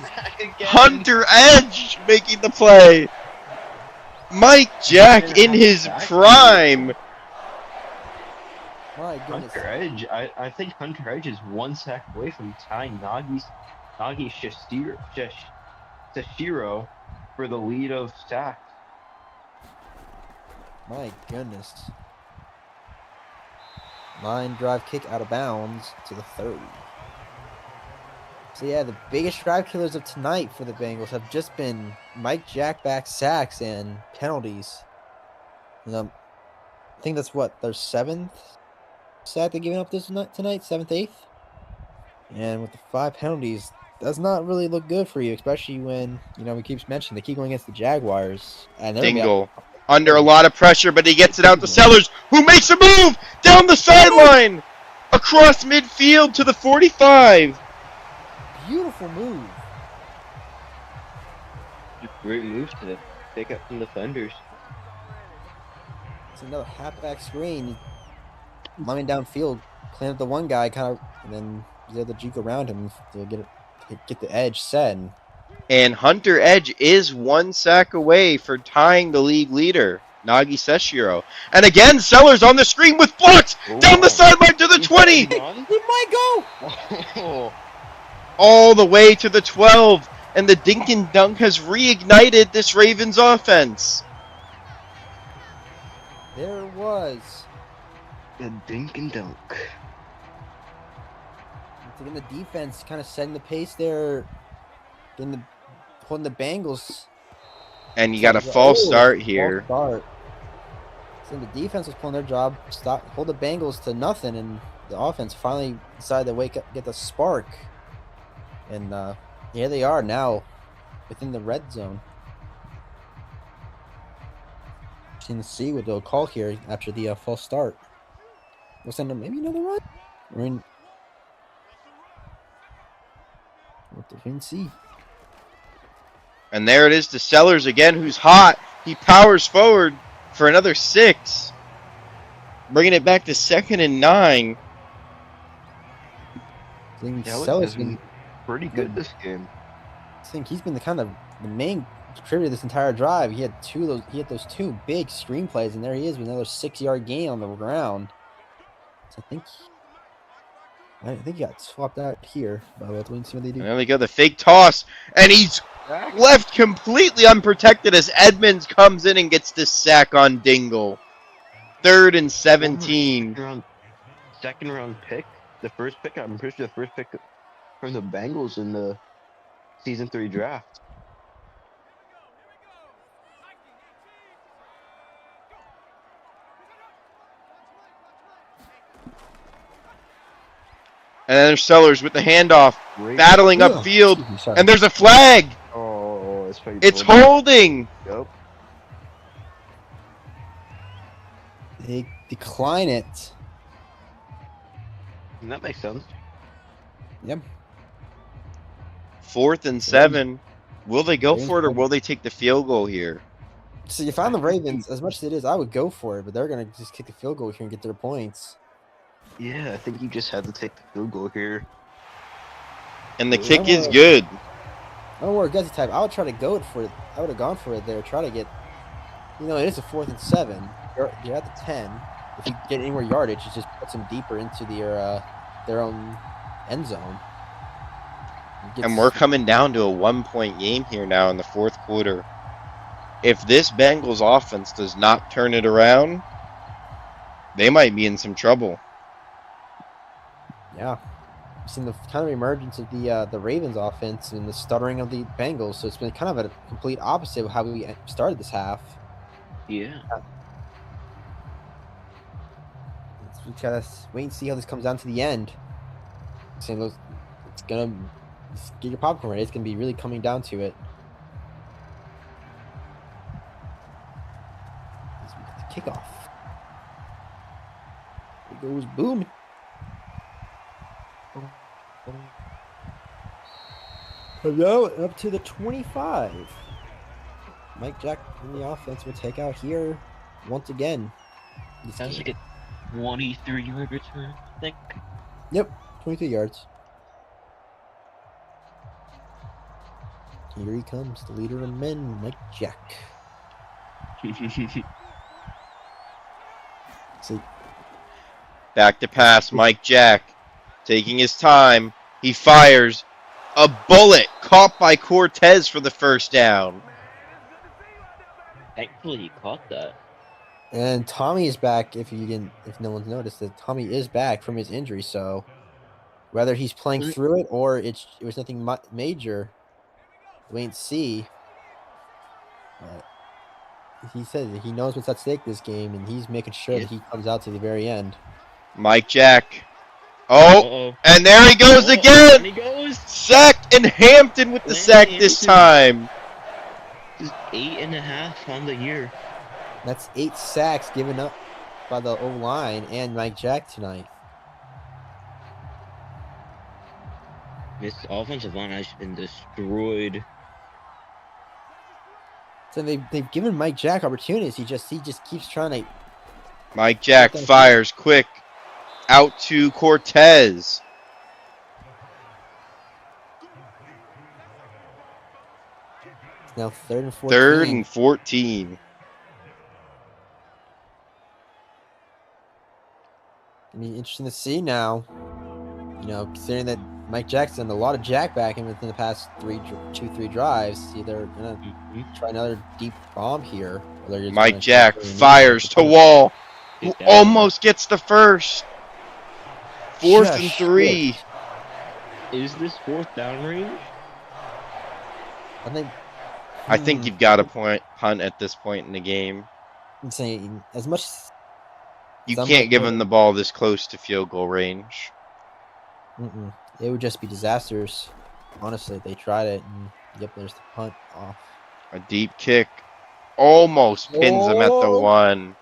Hunter Edge making the play. Mike Jack in his prime. My goodness. Hunter Edge. I think Hunter Edge is one sack away from tying Nagi Sashiro for the lead of sacks. My goodness. Line drive kick out of bounds to the 30. So yeah, the biggest drive killers of tonight for the Bengals have just been Mike Jack back sacks and penalties. I think that's what, their 7th sack they're giving up this tonight, 7th, 8th? And with the 5 penalties, does not really look good for you, especially when, we keep mentioning they keep going against the Jaguars. And they're Dingle under a lot of pressure, but he gets it out to Sellers, who makes a move down the sideline, across midfield to the 45. Beautiful move. Great moves to pick up some defenders. It's another halfback screen. Lining downfield, playing up the one guy, and then he's able to juke around him to get the edge set. And Hunter Edge is 1 sack away for tying the league leader, Nagi Seshiro. And again, Sellers on the screen with blocks down the sideline to the 20. He might go. All the way to the 12. And the dink and dunk has reignited this Ravens offense. There it was. The dink and dunk. Again, the defense kind of setting the pace there. Holding the Bengals. And you got a false start here. False start. So the defense was pulling their job, hold the Bengals to nothing, and the offense finally decided to wake up, get the spark. And here they are now within the red zone. Seeing to see what they'll call here after the false start. We'll send them maybe another run. have to see. And there it is to Sellers again, who's hot. He powers forward for another 6. Bringing it back to 2nd and 9. I think Dallas Sellers has been been pretty good this game. I think he's been the main contributor this entire drive. He had those 2 big screenplays, and there he is with another 6-yard gain on the ground. So I think he got swapped out here. But we'll see what they do. And there we go, the fake toss. And he's left completely unprotected as Edmonds comes in and gets this sack on Dingle. 3rd and 17. Second round pick. The first pick, I'm pretty sure the first pick from the Bengals in the season 3 draft. And then there's Sellers with the handoff, battling upfield, and there's a flag. Oh, it's holding. Yep. They decline it. And that makes sense. Yep. 4th and 7. Will they go for it, or will they take the field goal here? So you found the Ravens, as much as it is, I would go for it, but they're going to just kick the field goal here and get their points. Yeah, I think you just had to take the field goal here. And the kick is good. I don't know where Guzzy type. I would try to go for it. I would have gone for it there. Try to get, it is a 4th and 7. You're at the 10. If you get any more yardage, it just puts them deeper into their own end zone. And we're coming down to a 1-point game here now in the 4th quarter. If this Bengals offense does not turn it around, they might be in some trouble. Yeah. We've seen the kind of emergence of the Ravens offense and the stuttering of the Bengals, so it's been kind of a complete opposite of how we started this half. Yeah. We gotta wait and see how this comes down to the end. It's gonna get your popcorn ready. It's gonna be really coming down to it. The kickoff. It goes boom. Hello, up to the 25. Mike Jack in the offense will take out here once again. Sounds like a 23-yard return, I think. Yep, 23 yards. Here he comes, the leader of men, Mike Jack. See. Back to pass, Mike Jack. Taking his time. He fires. A bullet caught by Cortez for the first down. Thankfully, he caught that. And Tommy is back. If no one's noticed, that Tommy is back from his injury. So whether he's playing through it or it was nothing major, wait and see. He says he knows what's at stake this game, and he's making sure that he comes out to the very end. Mike Jack. Oh, and there he goes again. He goes. Sacked, and Hampton with the sack this time. Just 8.5 on the year. That's 8 sacks given up by the O-line and Mike Jack tonight. This offensive line has been destroyed. So they've given Mike Jack opportunities. He just keeps trying to. Mike Jack fires quick out to Cortez. It's now 3rd and 14. 3rd and 14. I mean, interesting to see now. Considering that Mike Jack's done a lot of jackbacking within the past 2-3 drives. See, they're gonna try another deep bomb here. Mike Jack fires to Wall, who almost gets the first. 4th and 3. Is this 4th down range? I think you've got to punt at this point in the game. I'm saying as much. You can't give him the ball this close to field goal range. It would just be disastrous. Honestly, they tried it, and yep, there's the punt off. A deep kick almost pins him at the 1.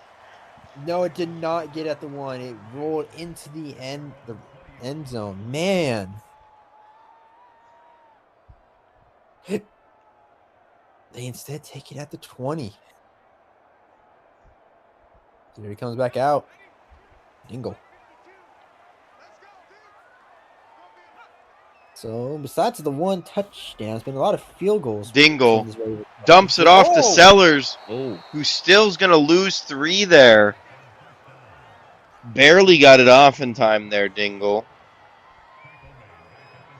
No, it did not get at the 1. It rolled into the end zone. Man. They instead take it at the 20. Here he comes back out. Dingle. So besides the one touchdown, it's been a lot of field goals. Dingle dumps it off to Sellers, who still's going to lose 3 there. Barely got it off in time there, Dingle.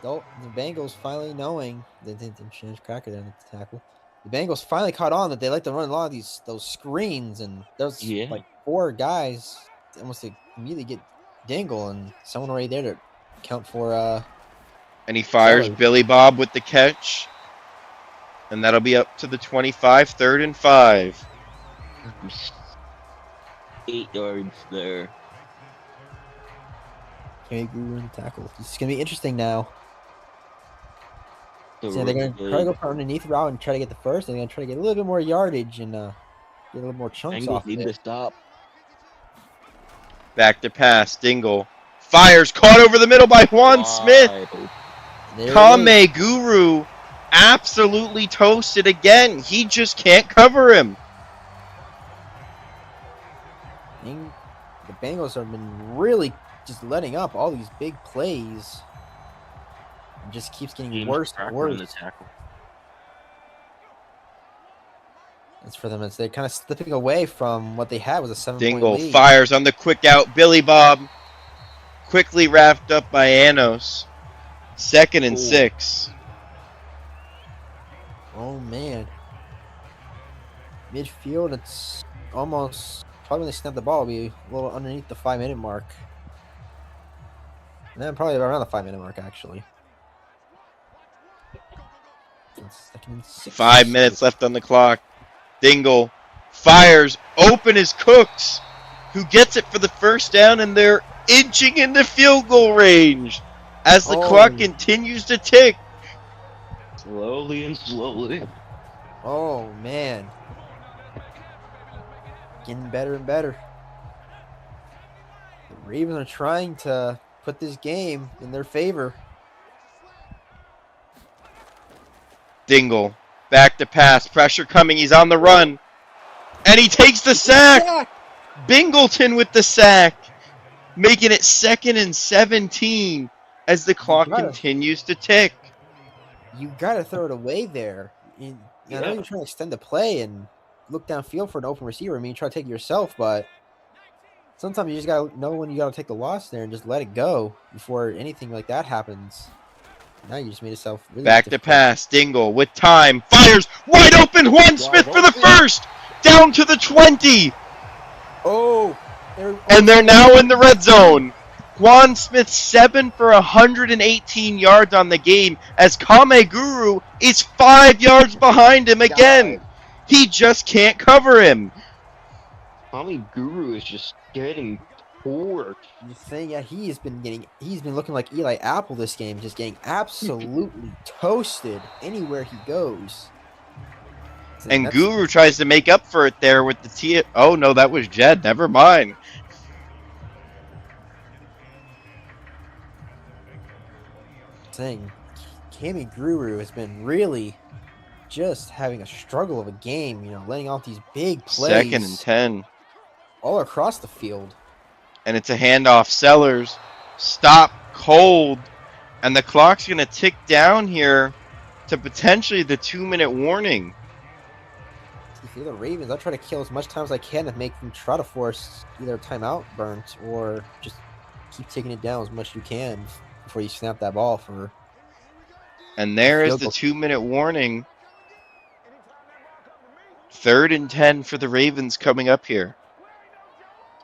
Oh, the Bengals finally knowing they didn't change Cracker down at the tackle. The Bengals finally caught on that they like to run a lot of those screens, and there's like 4 guys almost immediately get Dingle, and someone right there to count for. And he fires Billy Bob with the catch, and that'll be up to the 25, 3rd and 5. 8 yards there. Kenny Guru in the tackle. It's gonna be interesting now. The So they're gonna rookie try to go for underneath route and try to get the first. They're gonna try to get a little bit more yardage and get a little more chunks Bengals off need it. to stop. Back to pass. Dingle fires. Caught over the middle by Juan Smith. There it Kame is. Guru absolutely toasted again. He just can't cover him. The Bengals have been really just letting up all these big plays. It just keeps getting worse and On worse. the tackle. It's for them. They're kind of slipping away from what they had was a 7-point Dingle lead. fires on the quick out. Billy Bob quickly wrapped up by Anos. 2nd and 6. Oh man. Midfield, it's almost probably when they snap the ball, it'll be a little underneath the 5-minute mark. And then probably around the 5-minute mark actually. It's 2nd and 6. 5 minutes left on the clock. Dingle fires. Open is Cooks, who gets it for the first down, and they're inching into field goal range as the clock continues to tick. Slowly and slowly. Oh man. Getting better and better. The Ravens are trying to put this game in their favor. Dingle back to pass. Pressure coming. He's on the run. And he takes the sack. Bingleton with the sack. Making it 2nd and 17 as the clock continues to tick. You got to throw it away there. I know you're trying to extend the play and look downfield for an open receiver. I mean, you try to take it yourself, but sometimes you just got to know when you got to take the loss there and just let it go before anything like that happens. Now you just made yourself really back difficult. to pass. Dingle with time. Fires. Wide open. Juan Smith for the first. Down to the 20. Oh. And they're now in the red zone. Juan Smith 7 for 118 yards on the game as Kame Guru is 5 yards behind him again. He just can't cover him. Kame Guru is just getting torched. The thing, yeah, he's been looking like Eli Apple this game, just getting absolutely toasted anywhere he goes. And Guru tries to make up for it there with the T. Oh no, that was Jed. Never mind. Saying Kame Guru has been really just having a struggle of a game, letting off these big plays. 2nd and 10. All across the field. And it's a handoff. Sellers stop cold. And the clock's going to tick down here to potentially the 2-minute warning. If you're the Ravens, I'll try to kill as much time as I can to make them try to force either a timeout burnt or just keep taking it down as much as you can before you snap that ball for. And there is the 2-minute warning. 3rd and 10 for the Ravens coming up here.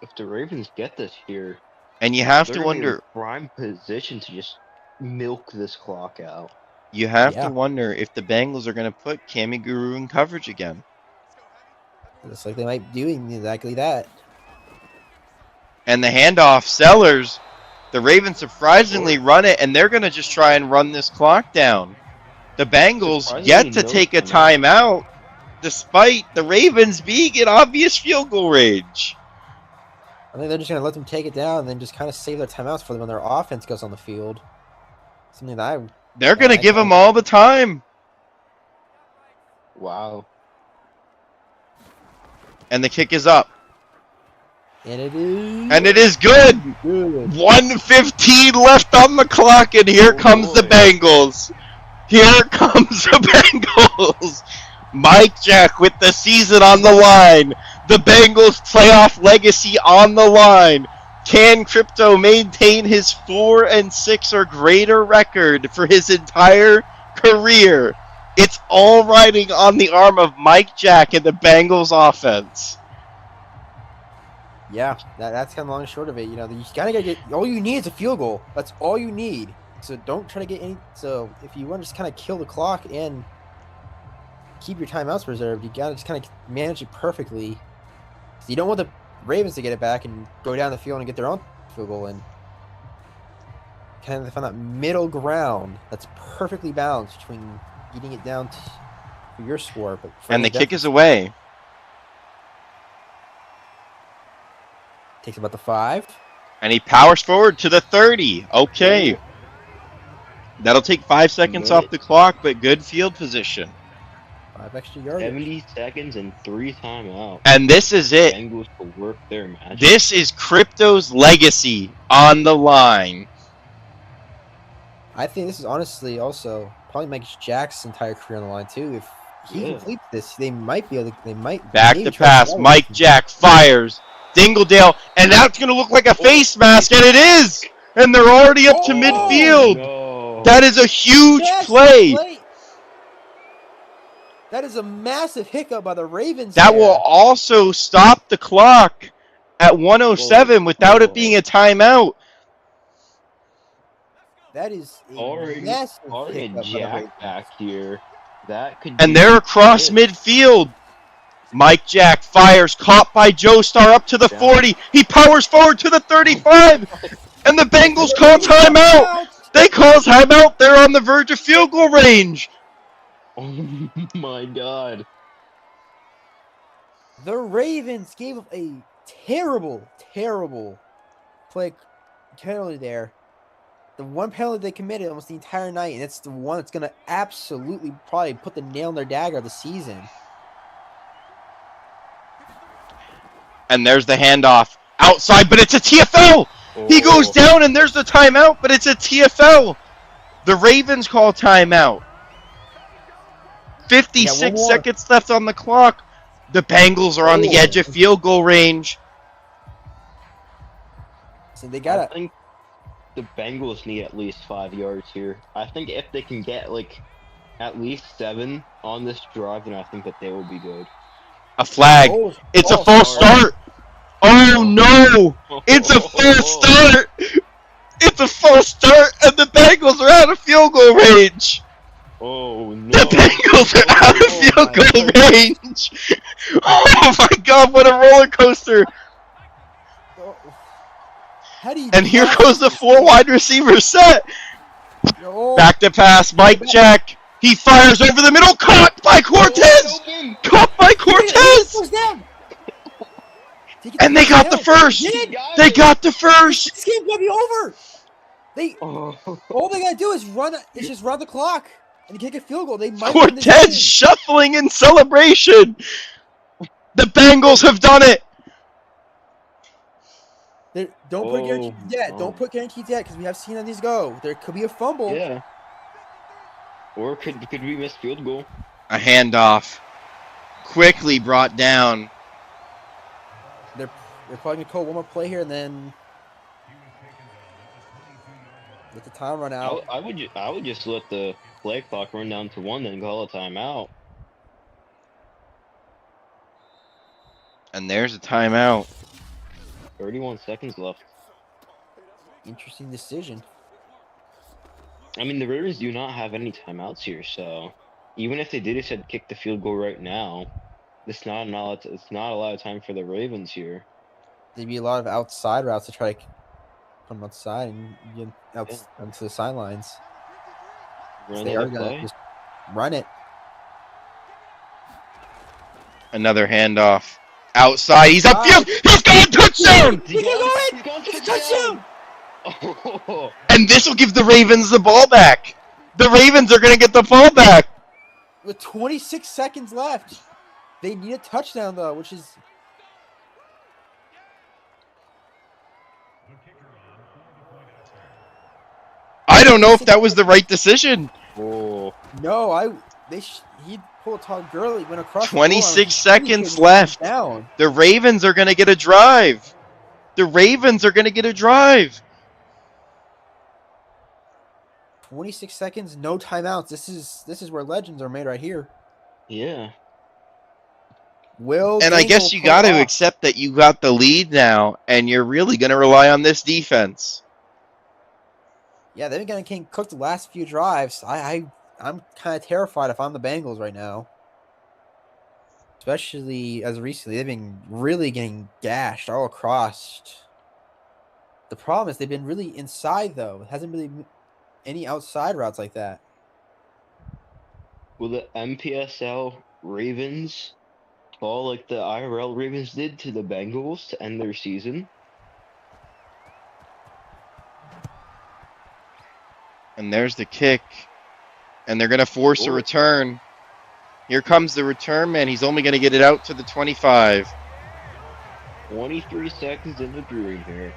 If the Ravens get this here, and you have they're to gonna be in wonder, prime position to just milk this clock out. you have to wonder if the Bengals are going to put Kame Guru in coverage again. Looks like they might be doing exactly that. And the handoff, Sellers, the Ravens surprisingly run it, and they're going to just try and run this clock down. The Bengals get to take a timeout, despite the Ravens being in obvious field goal range. I think they're just going to let them take it down and then just kind of save their timeouts for them when their offense goes on the field. Something that They're going to give them all the time. Wow. And the kick is up. And it is. And it is good. Good. 1:15 left on the clock, and here comes the boy. Bengals. Here comes the Bengals. Mike Jack with the season on the line. The Bengals playoff legacy on the line. Can Crypto maintain his 4-6 or greater record for his entire career? It's all riding on the arm of Mike Jack and the Bengals offense. Yeah, that's kind of long and short of it. You know, you kind of gotta get. All you need is a field goal. That's all you need. So don't try to get any. So if you want to just kind of kill the clock and keep your timeouts reserved, you gotta just kind of manage it perfectly. So you don't want the Ravens to get it back and go down the field and get their own field goal in. Kind of find that middle ground that's perfectly balanced between getting it down for your score, but And the kick is away. Takes about the 5. And he powers forward to the 30. Okay. That'll take 5 seconds Good. off the clock, but good field position. 5 extra yards. 70 seconds and 3 timeouts. And this is it. Bengals to work their magic. This is Crypto's legacy on the line. I think this is honestly also probably Mike Jack's entire career on the line too. If he Yeah. completes this, they might be able to. They might Back maybe to try to pass. sell it. Mike Jack fires. Dingledale. And now it's going to look like a face mask, and it is. And they're already up to midfield. No. That is a huge Yes, play. That is a massive hiccup by the Ravens. That there. will also stop the clock at 1:07 without it being a timeout. That is a Already massive a hiccup by the Ravens. Jack back here. That could And be they're across it. midfield. Mike Jack fires, caught by Joe Star up to the 40. He powers forward to the 35. And the Bengals call timeout. They call timeout. They're on the verge of field goal range. Oh my god. The Ravens gave up a terrible play penalty there. The one penalty they committed almost the entire night, and it's the one that's going to absolutely probably put the nail in their dagger of the season. And there's the handoff outside, but it's a TFL. He goes Oh. down, and there's the timeout, but it's a TFL. The Ravens call timeout. 56 more. seconds left on the clock. The Bengals are on the Oh. edge of field goal range. So they I got to. think the Bengals need at least 5 yards here. I think if they can get like at least 7 on this drive, then I think that they will be good. A flag. Oh, It's a oh, false sorry. start. Oh no! It's a false start. It's a false start, and the Bengals are out of field goal range. Oh no! The Bengals are out of Oh, field my goal range. Oh my God! What a roller coaster! Oh. How do you And here not- goes the 4 wide receiver set. Oh, Back to pass. Mike Jack. He fires over the middle. Caught by Cortez. Caught by Cortez. Goes down. And they got the first. Did. They got the first. This game's gonna be over. They Oh. all they gotta do is run. It's just run the clock and kick a field goal. They might win this Cortez game. shuffling in celebration. The Bengals have done it. Don't put guaranteed Oh, yet. oh. Don't put guaranteed yet because we have seen how these go. There could be a fumble. Yeah. Or could we miss field goal? A handoff. Quickly brought down. They're probably gonna call one more play here and then let the time run out. I would just let the play clock run down to 1, then call a timeout. And there's a timeout. 31 seconds left. Interesting decision. I mean, the Ravens do not have any timeouts here, so even if they did have said kick the field goal right now, it's not a lot of time for the Ravens here. There'd be a lot of outside routes to try to put them outside and get out onto the sidelines. Run They are another gonna play. just run it. Another handoff. Outside. He's upfield. He's got a touchdown. He's He's gone It's a touchdown! Oh, And this will give the Ravens the ball back. The Ravens are going to get the ball back. with 26 seconds left. They need a touchdown, though, which is... I don't know if that was the right decision. Oh, No, he pulled Todd Gurley, went across 26 the goal line, seconds he left. down. The Ravens are going to get a drive. The Ravens are going to get a drive. 26 seconds, no timeouts. This is where legends are made right here. yeah. Will And I guess Dingle you pull got it to off? accept that you got the lead now, and you're really going to rely on this defense. Yeah, they've been getting cooked the last few drives. I'm kind of terrified if I'm the Bengals right now. Especially as recently, they've been really getting gashed all across. The problem is they've been really inside, though. It hasn't really been any outside routes like that. Will the MPSL Ravens fall like the IRL Ravens did to the Bengals to end their season? And there's the kick. And they're going to force a return. Here comes the return man. He's only going to get it out to the 25. 23 seconds in the brewing here.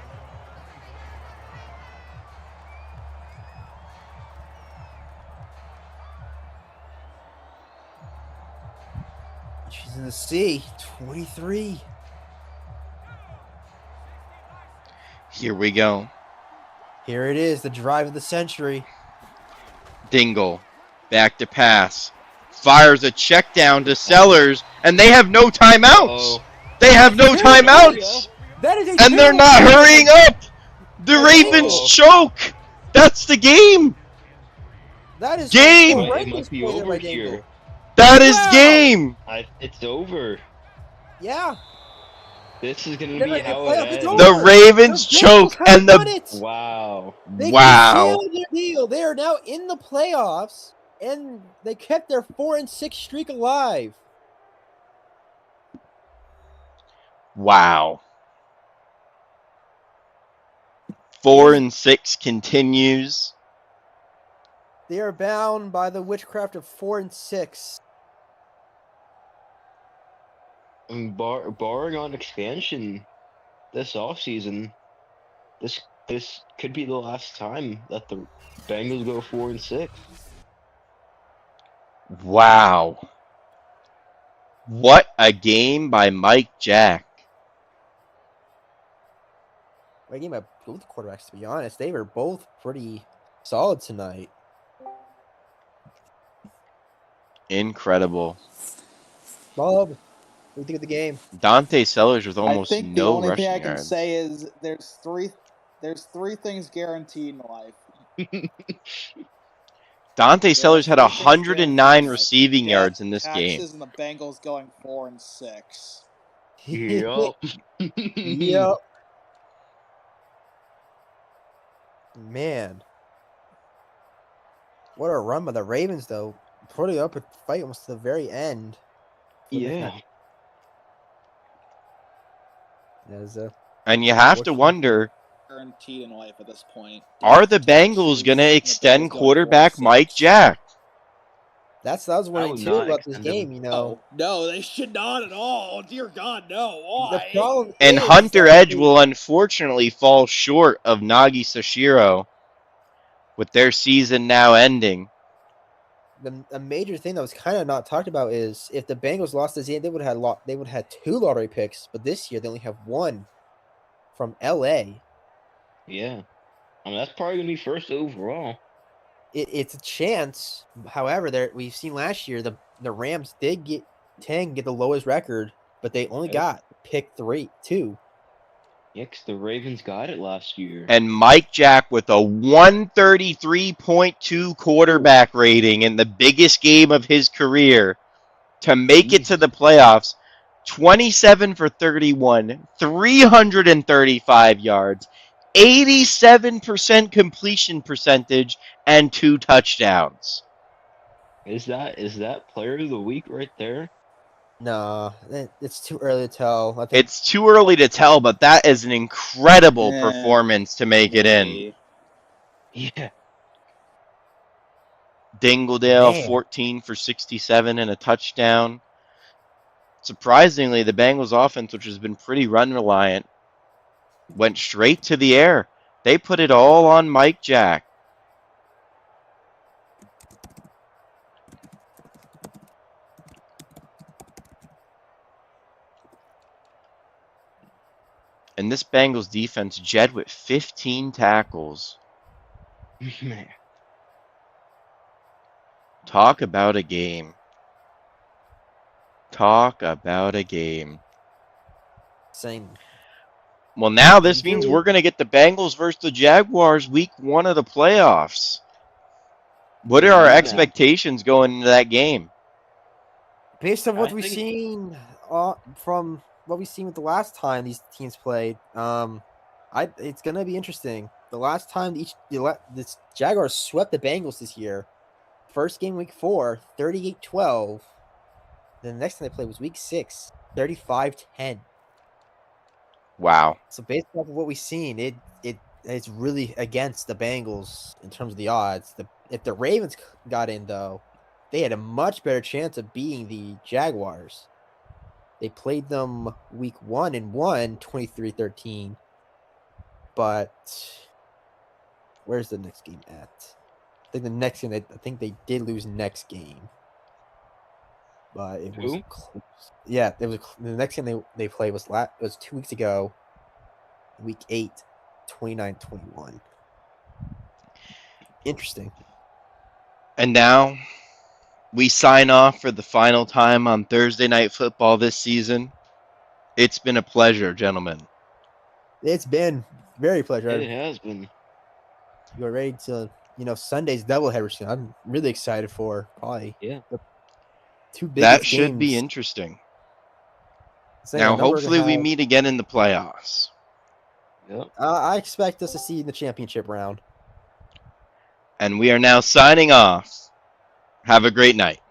She's in the sea. 23. Here we go. Here it is, the drive of the century. Dingle. Back to pass. Fires a check down to Sellers. And they have no timeouts. They have no timeouts. That is And they're not hurrying up. The Ravens choke. That's the game. That is Game. It might be over here. That is game. It's over. Yeah. This is gonna They're be gonna how play it off the ends. door. The Ravens The choke Bengals and have won the it. Wow. They wow. sealed their deal. They are now in the playoffs, and they kept their 4-6 streak alive. Wow. 4-6 continues. They are bound by the witchcraft of 4-6. And barring on expansion this offseason, this could be the last time that the Bengals go 4-6. Wow. What a game by Mike Jack. I game by both quarterbacks, to be honest. They were both pretty solid tonight. Incredible. Bob, what do you think of the game? Dante Sellers with almost I think no the only rushing thing I can yards. say is there's three things guaranteed in life. Dante Sellers had There are three things 109 guaranteed in life. receiving Death, yards in this game. taxes, and the Bengals going 4-6. Yup. Yep. Man. What a run by the Ravens, though. Putting up a fight almost to the very end. Yeah. And you have to wonder, Guaranteed in life at this point. are the Death, Bengals taxes, going to and the extend Bengals going quarterback 4-6. Mike Jack? I was wondering, would too, not about this extend him. game, you know. No, they should not at all. Dear God, no. The Why? problem And is Hunter that Edge will unfortunately fall short of Nagi Sashiro with their season now ending. the major thing that was kind of not talked about is if the Bengals lost this game, they would have had 2 lottery picks, but this year they only have 1 from LA. Yeah. I mean, that's probably going to be first overall. It's a chance. However, we've seen last year the Rams did get the lowest record, but they only got pick 2. Yeah, because the Ravens got it last year. And Mike Jack with a 133.2 quarterback rating in the biggest game of his career to make it to the playoffs. 27 for 31, 335 yards, 87% completion percentage, and 2 touchdowns. Is that player of the week right there? No, it's too early to tell. I think It's too early to tell, but that is an incredible performance to make it in. Yeah. Dingledale, Man. 14 for 67 and a touchdown. Surprisingly, the Bengals offense, which has been pretty run reliant, went straight to the air. They put it all on Mike Jack. And this Bengals defense, Jed with 15 tackles. Man. Talk about a game. Talk about a game. Same. Well, now this You means do. we're going to get the Bengals versus the Jaguars week 1 of the playoffs. What are our Yeah. expectations going into that game? Based on what I we've think- seen from what we've seen with the last time these teams played, it's gonna be interesting. The last time this Jaguars swept the Bengals this year, first game week 4, 38-12. Then the next time they played was week 6, 35-10. Wow. So based off of what we've seen, it's really against the Bengals in terms of the odds. If the Ravens got in though, they had a much better chance of beating the Jaguars. They played them week 1 and won 23-13. But where's the next game at? I think they did lose next game. But it was Who? close. Yeah, it was the next game they played was 2 weeks ago. Week 8, 29-21. Interesting. And now we sign off for the final time on Thursday Night Football this season. It's been a pleasure, gentlemen. It's been very pleasure. It has been. You're ready to, Sunday's doubleheader soon. I'm really excited for probably Yeah. the two biggest That should be games. interesting. So, Now, I know we're hopefully, gonna we have- meet again in the playoffs. Yep. I expect us to see in the championship round. And we are now signing off. Have a great night.